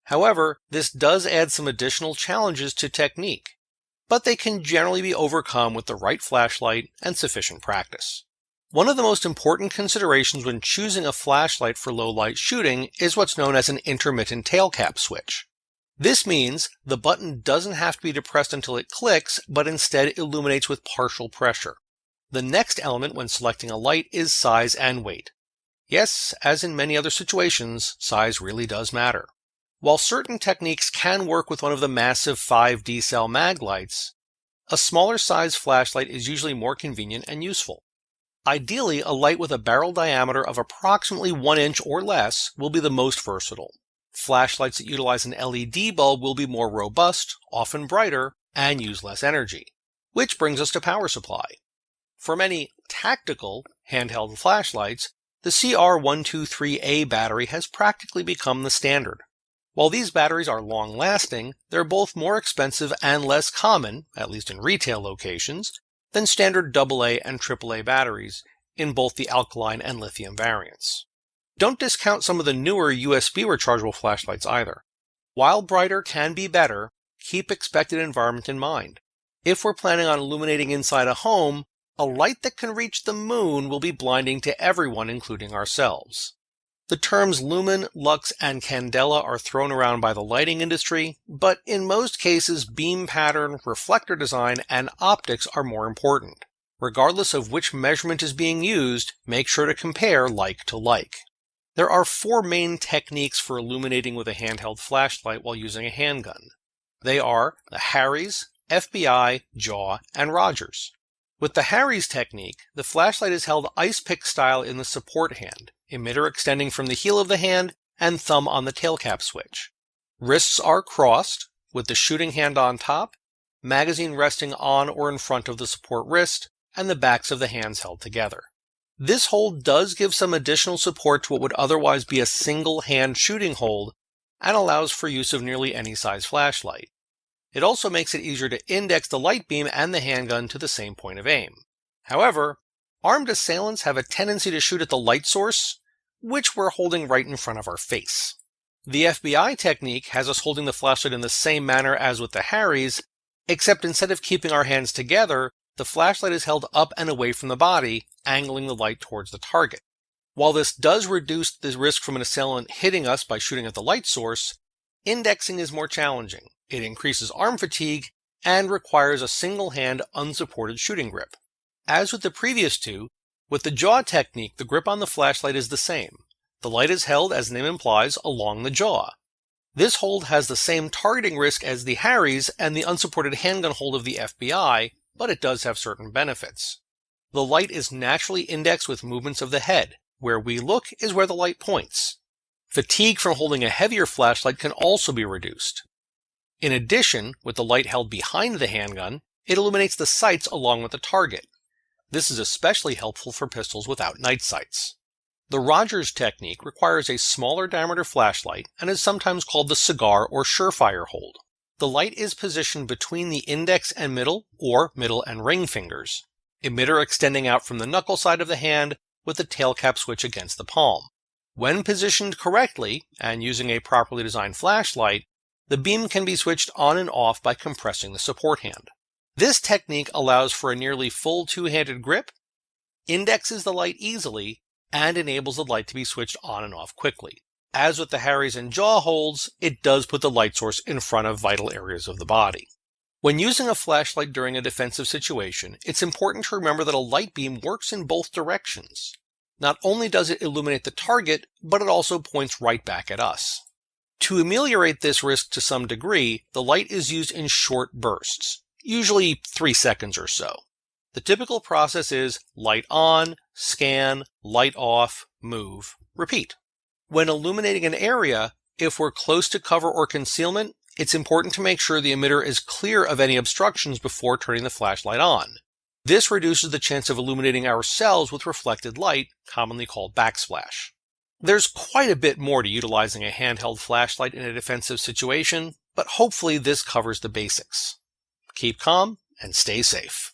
However, this does add some additional challenges to technique, but they can generally be overcome with the right flashlight and sufficient practice. One of the most important considerations when choosing a flashlight for low-light shooting is what's known as an intermittent tail cap switch. This means the button doesn't have to be depressed until it clicks, but instead illuminates with partial pressure. The next element when selecting a light is size and weight. Yes, as in many other situations, size really does matter. While certain techniques can work with one of the massive 5D cell mag lights, a smaller size flashlight is usually more convenient and useful. Ideally, a light with a barrel diameter of approximately 1 inch or less will be the most versatile. Flashlights that utilize an LED bulb will be more robust, often brighter, and use less energy. Which brings us to power supply. For many tactical handheld flashlights, the CR123A battery has practically become the standard. While these batteries are long-lasting, they're both more expensive and less common, at least in retail locations, than standard AA and AAA batteries in both the alkaline and lithium variants. Don't discount some of the newer USB rechargeable flashlights either. While brighter can be better, keep expected environment in mind. If we're planning on illuminating inside a home, a light that can reach the moon will be blinding to everyone, including ourselves. The terms Lumen, Lux, and Candela are thrown around by the lighting industry, but in most cases beam pattern, reflector design, and optics are more important. Regardless of which measurement is being used, make sure to compare like to like. There are 4 main techniques for illuminating with a handheld flashlight while using a handgun. They are the Harries, FBI, Jaw, and Rodgers. With the Harries technique, the flashlight is held ice pick style in the support hand, emitter extending from the heel of the hand and thumb on the tail cap switch. Wrists are crossed, with the shooting hand on top, magazine resting on or in front of the support wrist, and the backs of the hands held together. This hold does give some additional support to what would otherwise be a single hand shooting hold and allows for use of nearly any size flashlight. It also makes it easier to index the light beam and the handgun to the same point of aim. However, armed assailants have a tendency to shoot at the light source, which we're holding right in front of our face. The FBI technique has us holding the flashlight in the same manner as with the Harries, except instead of keeping our hands together, the flashlight is held up and away from the body, angling the light towards the target. While this does reduce the risk from an assailant hitting us by shooting at the light source, indexing is more challenging. It increases arm fatigue and requires a single-hand, unsupported shooting grip. As with the previous two, with the jaw technique, the grip on the flashlight is the same. The light is held, as the name implies, along the jaw. This hold has the same targeting risk as the Harries and the unsupported handgun hold of the FBI, but it does have certain benefits. The light is naturally indexed with movements of the head. Where we look is where the light points. Fatigue from holding a heavier flashlight can also be reduced. In addition, with the light held behind the handgun, it illuminates the sights along with the target. This is especially helpful for pistols without night sights. The Rodgers technique requires a smaller diameter flashlight and is sometimes called the cigar or Surefire hold. The light is positioned between the index and middle, or middle and ring fingers. Emitter extending out from the knuckle side of the hand with the tail cap switch against the palm. When positioned correctly, and using a properly designed flashlight, the beam can be switched on and off by compressing the support hand. This technique allows for a nearly full two-handed grip, indexes the light easily, and enables the light to be switched on and off quickly. As with the Harries and jaw holds, it does put the light source in front of vital areas of the body. When using a flashlight during a defensive situation, it's important to remember that a light beam works in both directions. Not only does it illuminate the target, but it also points right back at us. To ameliorate this risk to some degree, the light is used in short bursts, usually 3 seconds or so. The typical process is light on, scan, light off, move, repeat. When illuminating an area, if we're close to cover or concealment, it's important to make sure the emitter is clear of any obstructions before turning the flashlight on. This reduces the chance of illuminating ourselves with reflected light, commonly called backsplash. There's quite a bit more to utilizing a handheld flashlight in a defensive situation, but hopefully this covers the basics. Keep calm and stay safe.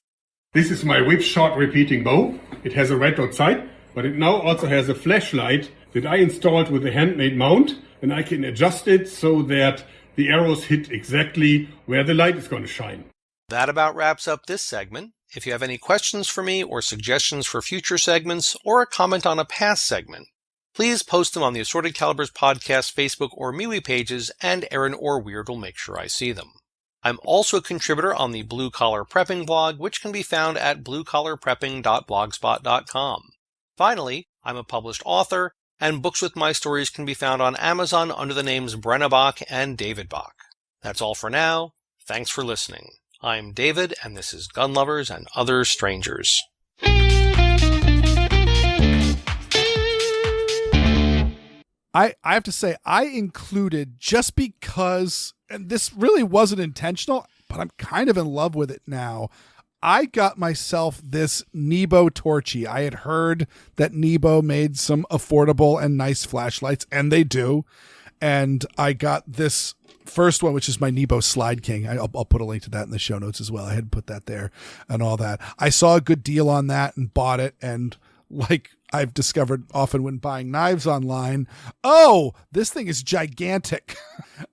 This is my Whipshot repeating bow. It has a red dot sight, but it now also has a flashlight that I installed with a handmade mount, and I can adjust it so that the arrows hit exactly where the light is going to shine. That about wraps up this segment. If you have any questions for me or suggestions for future segments or a comment on a past segment, please post them on the Assorted Calibers Podcast Facebook or MeWe pages, and Aaron or Weird will make sure I see them. I'm also a contributor on the Blue Collar Prepping blog, which can be found at bluecollarprepping.blogspot.com. Finally, I'm a published author, and books with my stories can be found on Amazon under the names Brena Bock and David Bock. That's all for now. Thanks for listening. I'm David, and this is Gun Lovers and Other Strangers. I have to say, I included, just because, and this really wasn't intentional, but I'm kind of in love with it now, I got myself this Nebo Torchy. I had heard that Nebo made some affordable and nice flashlights, and they do. And I got this first one, which is my Nebo Slyde King. I'll put a link to that in the show notes as well. I had put that there and all that. I saw a good deal on that and bought it. And like I've discovered often when buying knives online, oh, this thing is gigantic.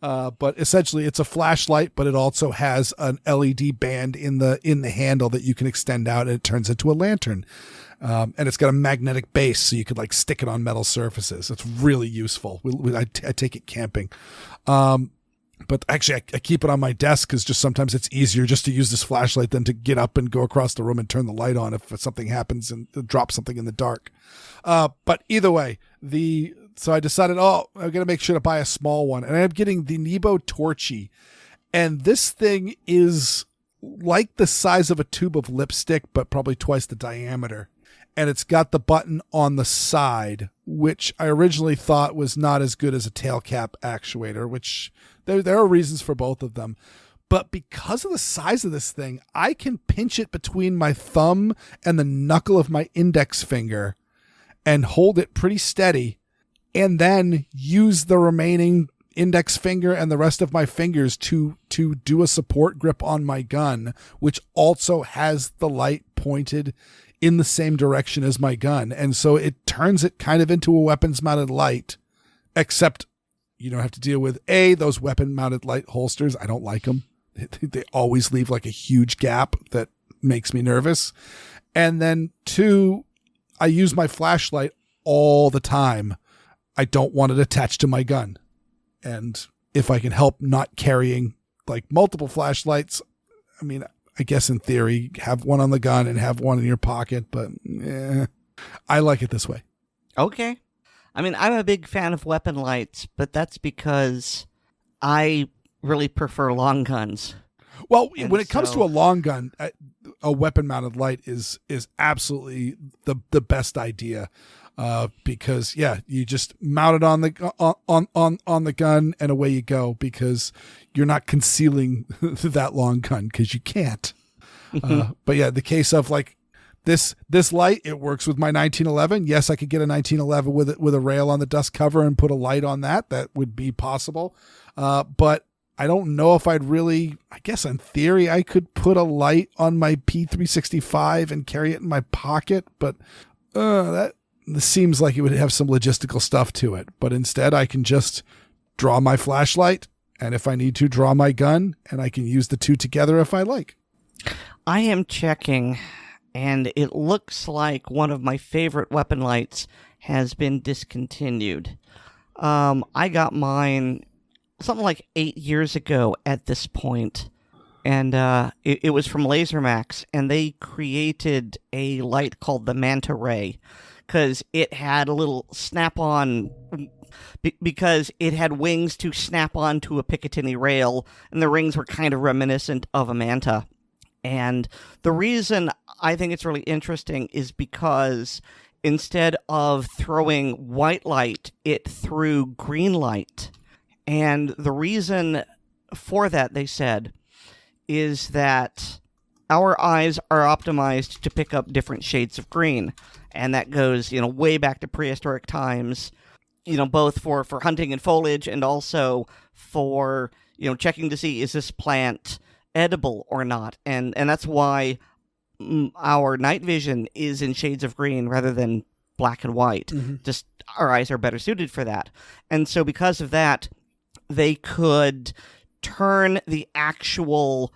But essentially it's a flashlight, but it also has an LED band in the handle that you can extend out, and it turns into a lantern. And it's got a magnetic base, so you could like stick it on metal surfaces. It's really useful. I take it camping. But actually I keep it on my desk because just sometimes it's easier just to use this flashlight than to get up and go across the room and turn the light on if something happens and drop something in the dark. But either way, So I decided, I'm going to make sure to buy a small one. And I'm getting the Nebo Torchy. And this thing is like the size of a tube of lipstick, but probably twice the diameter. And it's got the button on the side, which I originally thought was not as good as a tail cap actuator, which there are reasons for both of them. But because of the size of this thing, I can pinch it between my thumb and the knuckle of my index finger and hold it pretty steady, and then use the remaining index finger and the rest of my fingers to do a support grip on my gun, which also has the light pointed in the same direction as my gun. And so it turns it kind of into a weapons mounted light, except you don't have to deal with those weapon mounted light holsters. I don't like them. They always leave like a huge gap that makes me nervous. And then 2, I use my flashlight all the time. I don't want it attached to my gun. And if I can help not carrying like multiple flashlights, I mean, I guess in theory, have one on the gun and have one in your pocket, but I like it this way. Okay. I mean, I'm a big fan of weapon lights, but that's because I really prefer long guns. Well, when it comes to a long gun, a weapon mounted light is absolutely the best idea. Because you just mount it on the gun and away you go, because you're not concealing that long gun because you can't. But yeah, the case of like this light, it works with my 1911. Yes, I could get a 1911 with a rail on the dust cover and put a light on that. That would be possible. But I don't know if I'd really, I guess in theory, I could put a light on my P365 and carry it in my pocket, but this seems like it would have some logistical stuff to it. But instead, I can just draw my flashlight, and if I need to, draw my gun, and I can use the two together if I like. I am checking, and it looks like one of my favorite weapon lights has been discontinued. I got mine something like 8 years ago at this point, and it was from LaserMax, and they created a light called the Manta Ray, because it had a little snap-on, because it had wings to snap onto a Picatinny rail, and the rings were kind of reminiscent of a Manta. And the reason I think it's really interesting is because instead of throwing white light, it threw green light. And the reason for that, they said, is that our eyes are optimized to pick up different shades of green. And that goes, way back to prehistoric times, both for hunting and foliage, and also for, checking to see, is this plant edible or not? And that's why our night vision is in shades of green rather than black and white. Mm-hmm. Just our eyes are better suited for that. And so because of that, they could turn the actual,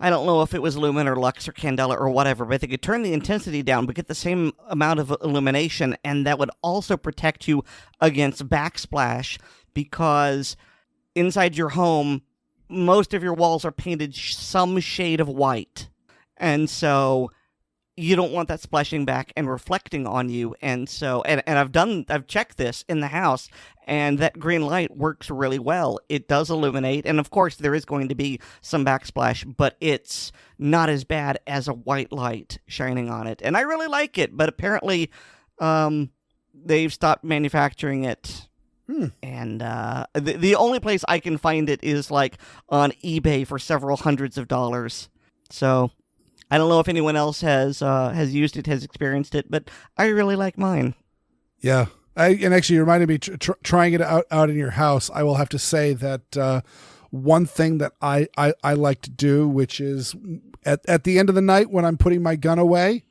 I don't know if it was Lumen or Lux or Candela or whatever, but they could turn the intensity down but get the same amount of illumination, and that would also protect you against backsplash, because inside your home, most of your walls are painted some shade of white. And so you don't want that splashing back and reflecting on you. And so, and I've checked this in the house, and that green light works really well. It does illuminate, and of course there is going to be some backsplash, but it's not as bad as a white light shining on it. And I really like it, but apparently they've stopped manufacturing it. And the only place I can find it is like on eBay for several hundreds of dollars. So I don't know if anyone else has used it, has experienced it, but I really like mine. Yeah. And actually, you reminded me, trying it out in your house, I will have to say that one thing that I like to do, which is at the end of the night when I'm putting my gun away,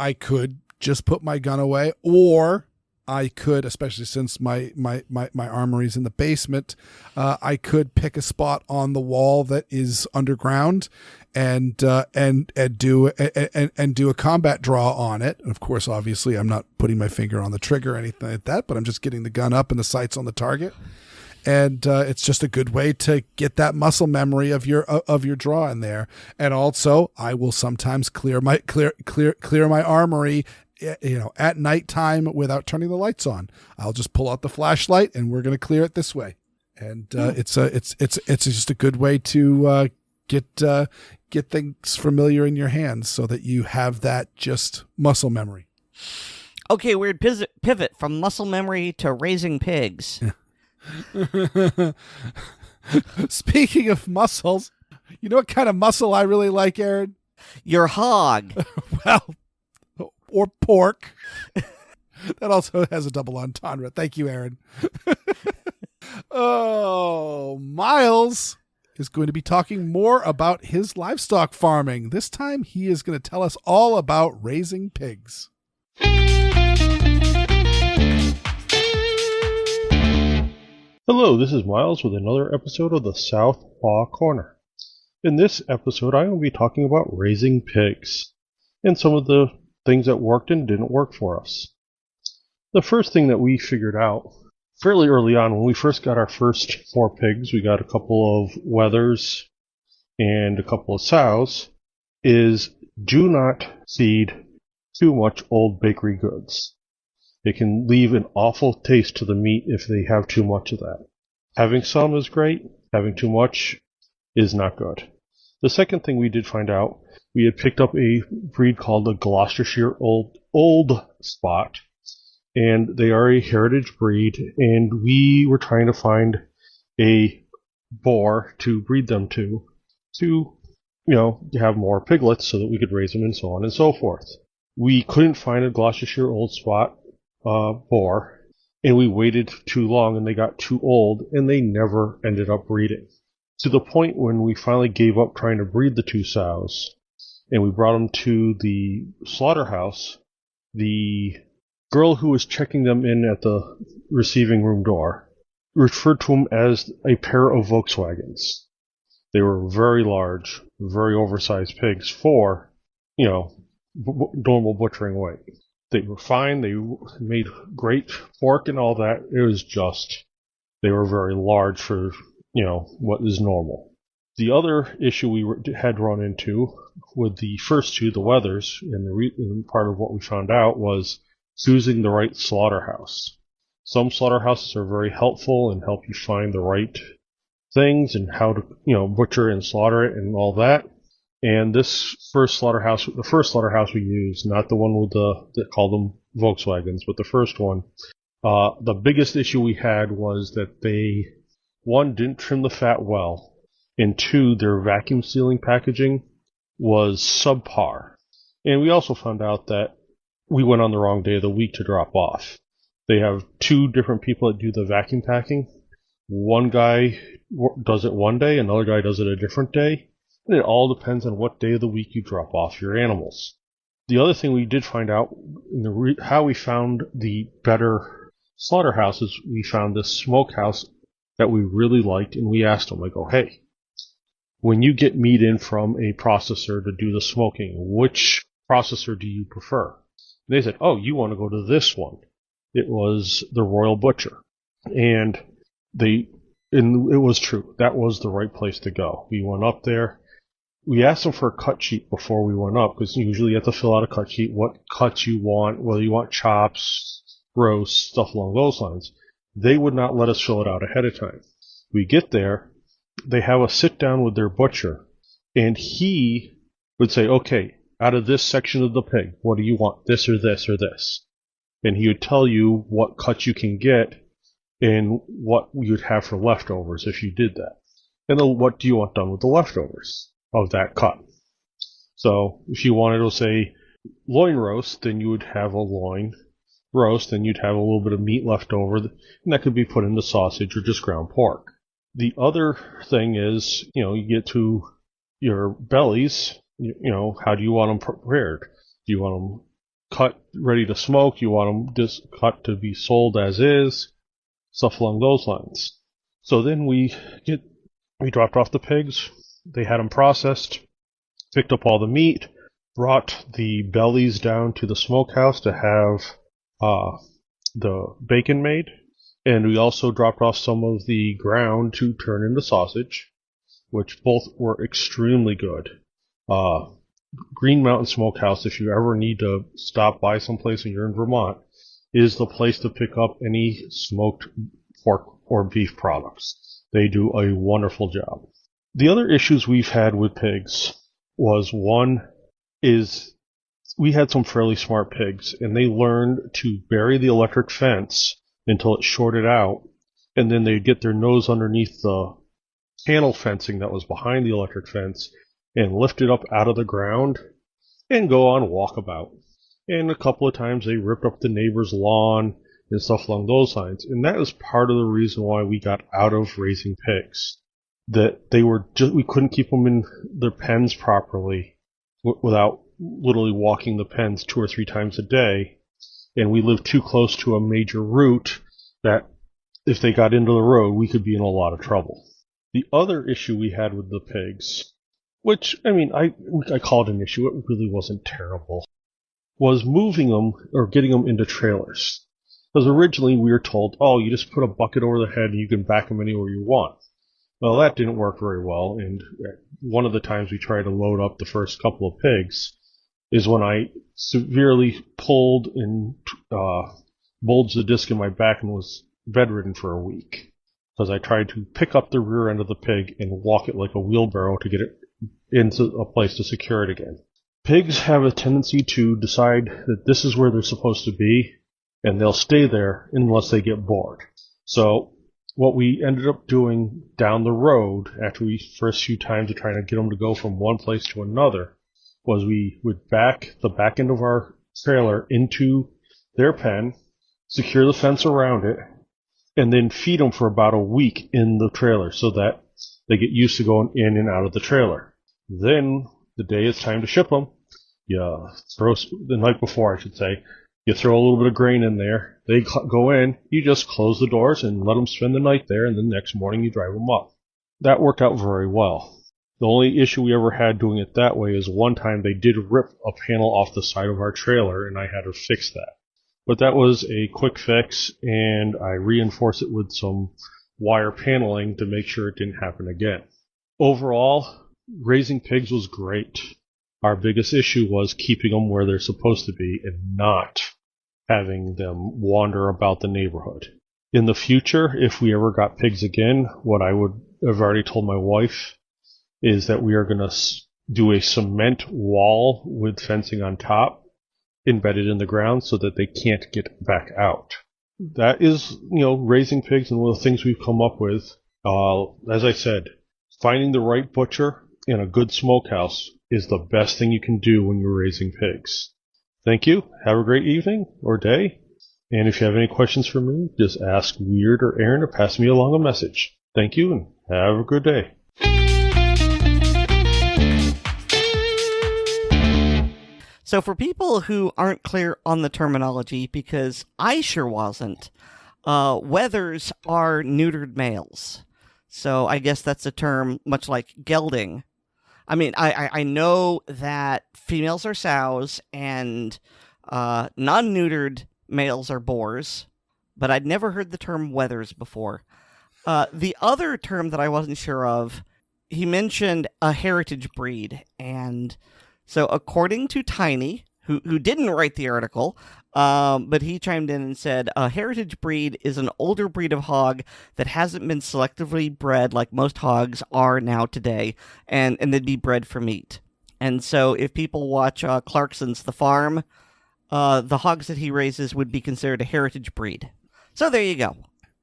I could just put my gun away, or I could, especially since my armory's in the basement, I could pick a spot on the wall that is underground and do a combat draw on it. And of course, obviously, I'm not putting my finger on the trigger or anything like that, but I'm just getting the gun up and the sights on the target. And it's just a good way to get that muscle memory of your draw in there. And also, I will sometimes clear my armory at nighttime without turning the lights on. I'll just pull out the flashlight and we're going to clear it this way. And it's just a good way to get things familiar in your hands so that you have that just muscle memory. Okay, weird pivot from muscle memory to raising pigs. Speaking of muscles, you know what kind of muscle I really like, Aaron? Your hog. Well, or pork. That also has a double entendre. Thank you, Aaron. Oh, Miles is going to be talking more about his livestock farming. This time he is going to tell us all about raising pigs. Hello, this is Miles with another episode of the South Paw Corner. In this episode, I'm going to be talking about raising pigs and some of the things that worked and didn't work for us. The first thing that we figured out fairly early on when we first got our first 4 pigs, we got a couple of wethers and a couple of sows, is do not feed too much old bakery goods. It can leave an awful taste to the meat if they have too much of that. Having some is great, having too much is not good. The second thing we did find out, we had picked up a breed called the Gloucestershire Old Spot, and they are a heritage breed, and we were trying to find a boar to breed them to have more piglets so that we could raise them and so on and so forth. We couldn't find a Gloucestershire Old Spot boar, and we waited too long, and they got too old, and they never ended up breeding. To the point when we finally gave up trying to breed the 2 sows, and we brought them to the slaughterhouse. The girl who was checking them in at the receiving room door referred to them as a pair of Volkswagens. They were very large, very oversized pigs for, normal butchering weight. They were fine. They made great pork and all that. It was just, they were very large for, what is normal. The other issue we had run into with the first 2, the wethers, and part of what we found out was choosing the right slaughterhouse. Some slaughterhouses are very helpful and help you find the right things and how to, butcher and slaughter it and all that. And this the first slaughterhouse we used, not the one with that called them Volkswagens, but the first one, the biggest issue we had was that they, 1, didn't trim the fat well, and 2, their vacuum sealing packaging was subpar. And we also found out that we went on the wrong day of the week to drop off. They have 2 different people that do the vacuum packing. One guy does it one day, another guy does it a different day, and it all depends on what day of the week you drop off your animals. The other thing we did find out, how we found the better slaughterhouses, we found this smokehouse that we really liked, and we asked them, hey, when you get meat in from a processor to do the smoking, which processor do you prefer? And they said, you want to go to this one. It was the Royal Butcher. And it was true. That was the right place to go. We went up there. We asked them for a cut sheet before we went up, because usually you have to fill out a cut sheet, what cuts you want, whether you want chops, roasts, stuff along those lines. They would not let us fill it out ahead of time. We get there, they have a sit down with their butcher, and he would say, okay, out of this section of the pig, what do you want, this or this or this? And he would tell you what cuts you can get and what you'd have for leftovers if you did that. And then what do you want done with the leftovers of that cut? So if you wanted to say loin roast, then you would have a loin roast, and you'd have a little bit of meat left over, and that could be put into sausage or just ground pork. The other thing is, you get to your bellies, how do you want them prepared? Do you want them cut ready to smoke? Do you want them just cut to be sold as is? Stuff along those lines. So then we dropped off the pigs, they had them processed, picked up all the meat, brought the bellies down to the smokehouse to have the bacon made, and we also dropped off some of the ground to turn into sausage, which both were extremely good. Green Mountain Smokehouse, if you ever need to stop by someplace and you're in Vermont, is the place to pick up any smoked pork or beef products. They do a wonderful job. The other issues we've had with pigs was, one is we had some fairly smart pigs, and they learned to bury the electric fence until it shorted out, and then they'd get their nose underneath the panel fencing that was behind the electric fence and lift it up out of the ground and go on walkabout. And a couple of times they ripped up the neighbor's lawn and stuff along those lines. And that was part of the reason why we got out of raising pigs. That they were just, we couldn't keep them in their pens properly without literally walking the pens 2 or 3 times a day. And we lived too close to a major route that if they got into the road, we could be in a lot of trouble. The other issue we had with the pigs, which, I mean, I call it an issue, it really wasn't terrible, was moving them or getting them into trailers. Because originally we were told, oh, you just put a bucket over the head and you can back them anywhere you want. Well, that didn't work very well, and one of the times we tried to load up the first couple of pigs is when I severely pulled and bulged the disc in my back and was bedridden for a week. Because I tried to pick up the rear end of the pig and walk it like a wheelbarrow to get it into a place to secure it again. Pigs have a tendency to decide that this is where they're supposed to be, and they'll stay there unless they get bored. So what we ended up doing down the road after we first few times of trying to get them to go from one place to another was we would back the back end of our trailer into their pen, secure the fence around it, and then feed them for about a week in the trailer so that they get used to going in and out of the trailer. Then, the day it's time to ship them, you throw, the night before I should say, you throw a little bit of grain in there, they go in, you just close the doors and let them spend the night there, and the next morning you drive them up. That worked out very well. The only issue we ever had doing it that way is one time they did rip a panel off the side of our trailer, and I had to fix that. But that was a quick fix, and I reinforced it with some wire paneling to make sure it didn't happen again. Overall, raising pigs was great. Our biggest issue was keeping them where they're supposed to be and not having them wander about the neighborhood. In the future, if we ever got pigs again, what I would have already told my wife is that we are going to do a cement wall with fencing on top, embedded in the ground so that they can't get back out. That is, raising pigs and one of the things we've come up with. As I said, finding the right butcher in a good smokehouse is the best thing you can do when you're raising pigs. Thank you. Have a great evening or day. And if you have any questions for me, just ask Weird or Aaron to pass me along a message. Thank you and have a good day. So for people who aren't clear on the terminology, because I sure wasn't, wethers are neutered males. So I guess that's a term much like gelding. I mean, I know that females are sows and non-neutered males are boars, but I'd never heard the term wethers before. The other term that I wasn't sure of, he mentioned a heritage breed, and so according to Tiny, who didn't write the article, but he chimed in and said, a heritage breed is an older breed of hog that hasn't been selectively bred like most hogs are now today, and they'd be bred for meat. And so if people watch Clarkson's The Farm, the hogs that he raises would be considered a heritage breed. So there you go.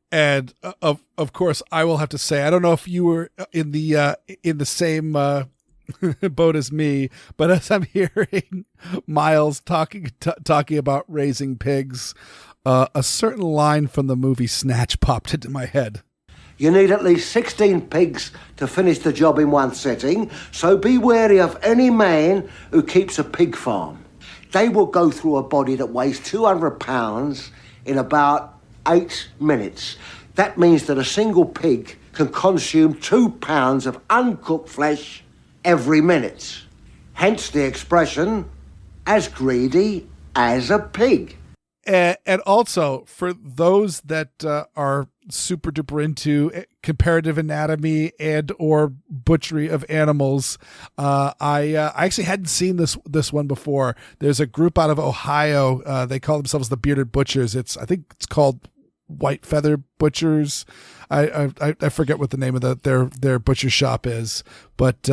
And of course, I will have to say, I don't know if you were in the same boat as me, but as I'm hearing Miles talking about raising pigs, a certain line from the movie Snatch popped into my head. You need at least 16 pigs to finish the job in one sitting, so be wary of any man who keeps a pig farm. They will go through a body that weighs 200 pounds in about 8 minutes. That means that a single pig can consume 2 pounds of uncooked flesh every minute. Hence the expression, as greedy as a pig. And also, for those that are super duper into comparative anatomy and or butchery of animals. I actually hadn't seen this one before. There's a group out of Ohio. They call themselves the Bearded Butchers. I think it's called White Feather Butchers. I forget what the name of their butcher shop is, but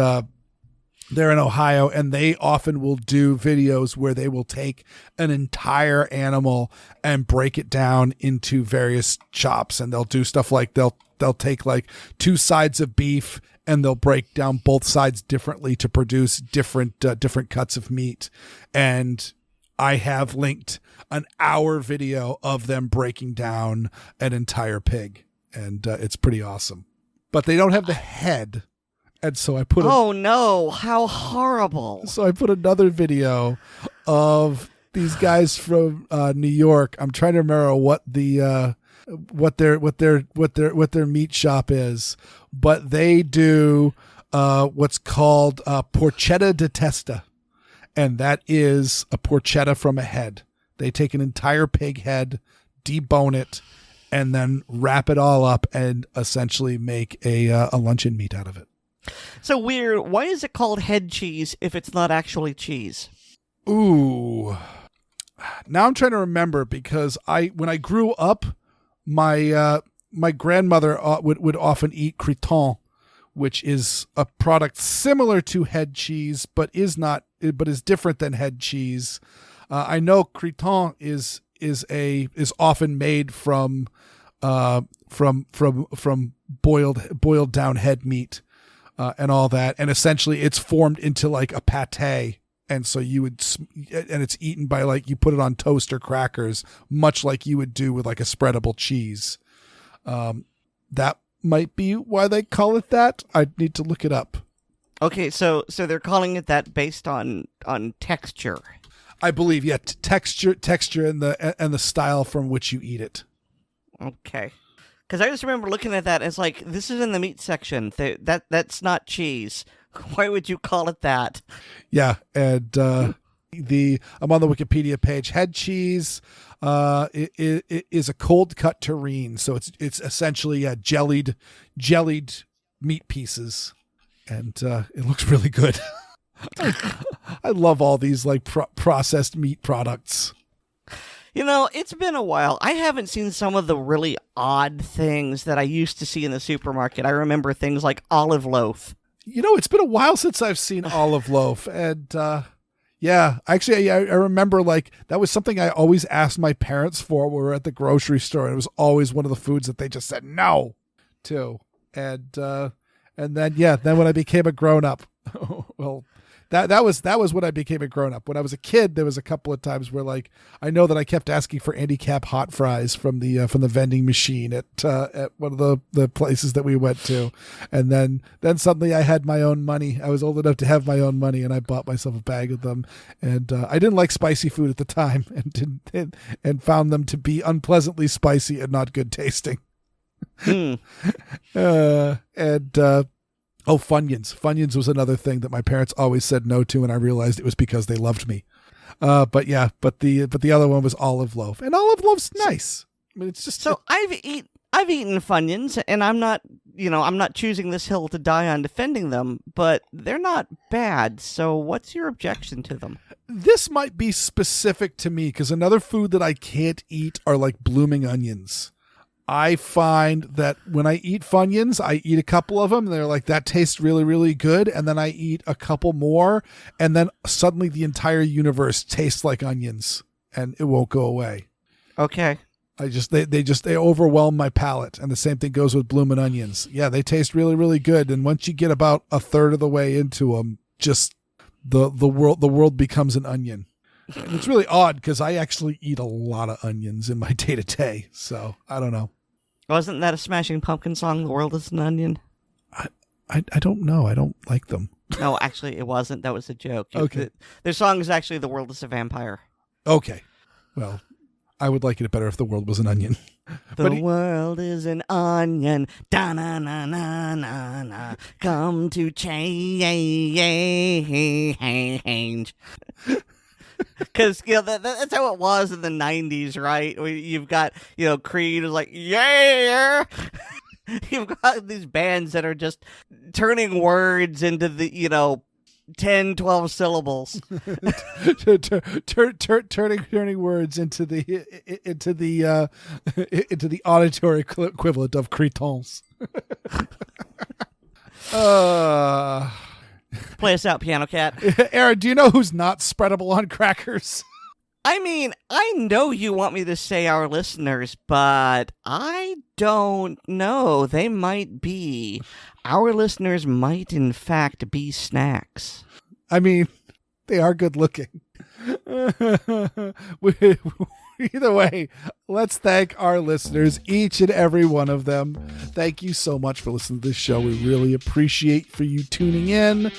they're in Ohio, and they often will do videos where they will take an entire animal and break it down into various chops, and they'll do stuff like they'll take like 2 sides of beef and they'll break down both sides differently to produce different cuts of meat. And I have linked an hour video of them breaking down an entire pig, and it's pretty awesome. But they don't have the head. And so I put Oh no, how horrible. So I put another video of these guys from New York. I'm trying to remember what their meat shop is, but they do what's called porchetta de testa, and that is a porchetta from a head. They take an entire pig head, debone it, and then wrap it all up and essentially make a luncheon meat out of it. So weird. Why is it called head cheese if it's not actually cheese? Ooh. Now I'm trying to remember, because when I grew up, my grandmother would often eat criton, which is a product similar to head cheese, but is different than head cheese. I know criton is often made from boiled down head meat. And all that, and essentially it's formed into like a pate, and so and it's eaten by, like, you put it on toast or crackers, much like you would do with like a spreadable cheese. That might be why they call it that. I'd need to look it up. Okay, so they're calling it that based on texture. I believe, yeah, texture, and the style from which you eat it. Okay. Because I just remember looking at that, and it's like, this is in the meat section. That's not cheese. Why would you call it that? Yeah, and I'm on the Wikipedia page. Head cheese it is a cold cut terrine, so it's essentially jellied meat pieces, and it looks really good. I love all these like processed meat products. You know, it's been a while. I haven't seen some of the really odd things that I used to see in the supermarket. I remember things like olive loaf. You know, it's been a while since I've seen olive loaf. And yeah, actually, I remember like that was something I always asked my parents for when we were at the grocery store. And it was always one of the foods that they just said no to. And then when I became a grown up, well, That was when I became a grown up. When I was a kid, there was a couple of times where, like, I know that I kept asking for handicap hot fries from the vending machine at one of the places that we went to, and then suddenly I had my own money. I was old enough to have my own money, and I bought myself a bag of them. And I didn't like spicy food at the time, and found them to be unpleasantly spicy and not good tasting. Oh, Funyuns. Funyuns was another thing that my parents always said no to, and I realized it was because they loved me. But the other one was olive loaf, and olive loaf's nice. I mean, it's just so I've eaten Funyuns, and I'm not choosing this hill to die on defending them, but they're not bad. So what's your objection to them? This might be specific to me, because another food that I can't eat are like blooming onions. I find that when I eat Funyuns, I eat a couple of them. And they're like, that tastes really, really good. And then I eat a couple more. And then suddenly the entire universe tastes like onions, and it won't go away. Okay. They overwhelm my palate. And the same thing goes with blooming onions. Yeah, they taste really, really good. And once you get about a third of the way into them, just the world becomes an onion. And it's really odd because I actually eat a lot of onions in my day-to-day, so I don't know. Wasn't that a Smashing Pumpkin song, The World is an Onion? I don't know. I don't like them. No, actually, it wasn't. That was a joke. Okay. Their song is actually The World is a Vampire. Okay. Well, I would like it better if the world was an onion. The world is an onion, da-na-na-na-na-na, come to change. Because that's how it was in the 90s, right? You've got Creed is like yeah. You've got these bands that are just turning words into the 10, 12 syllables. Turning words into the auditory equivalent of cretons. Play us out, Piano Cat. Aaron, do you know who's not spreadable on crackers? I mean, I know you want me to say our listeners, but I don't know. They might be. Our listeners might, in fact, be snacks. I mean, they are good looking. Either way, let's thank our listeners, each and every one of them. Thank you so much for listening to this show. We really appreciate for you tuning in.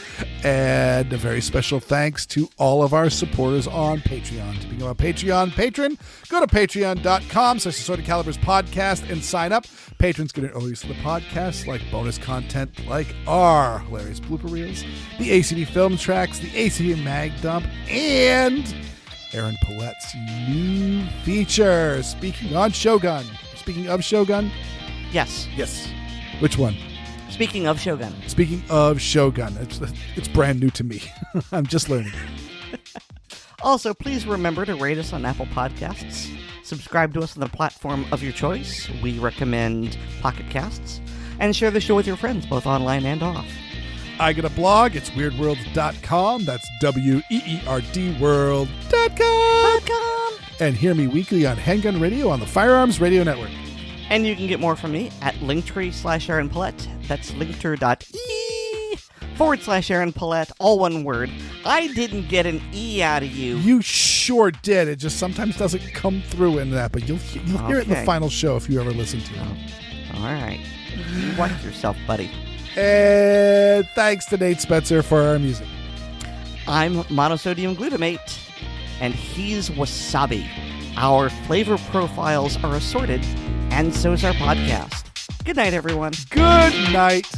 And a very special thanks to all of our supporters on Patreon. To become a Patreon patron, go to patreon.com/Assorted Calibers podcast and sign up. Patrons get an early release of the podcast, like bonus content like our hilarious blooper reels, the ACB film tracks, the ACB mag dump, and Aaron Paulette's new feature. Speaking of Shogun. Yes. Which one? Speaking of Shogun. It's brand new to me. I'm just learning. Also, please remember to rate us on Apple Podcasts. Subscribe to us on the platform of your choice. We recommend Pocket Casts. And share the show with your friends, both online and off. I got a blog. It's weirdworld.com. That's WEERDworld.com. And hear me weekly on Handgun Radio on the Firearms Radio Network. And you can get more from me at Linktree/Aaron Paulette. That's linktree.ee/Aaron Paulette, all one word. I didn't get an E out of you. You sure did. It just sometimes doesn't come through in that, but you'll hear it in the final show if you ever listen to it. All right. You watch yourself, buddy. And thanks to Nate Spencer for our music. I'm monosodium glutamate, and he's wasabi. Our flavor profiles are assorted, and so's our podcast. Good night, everyone. Good night.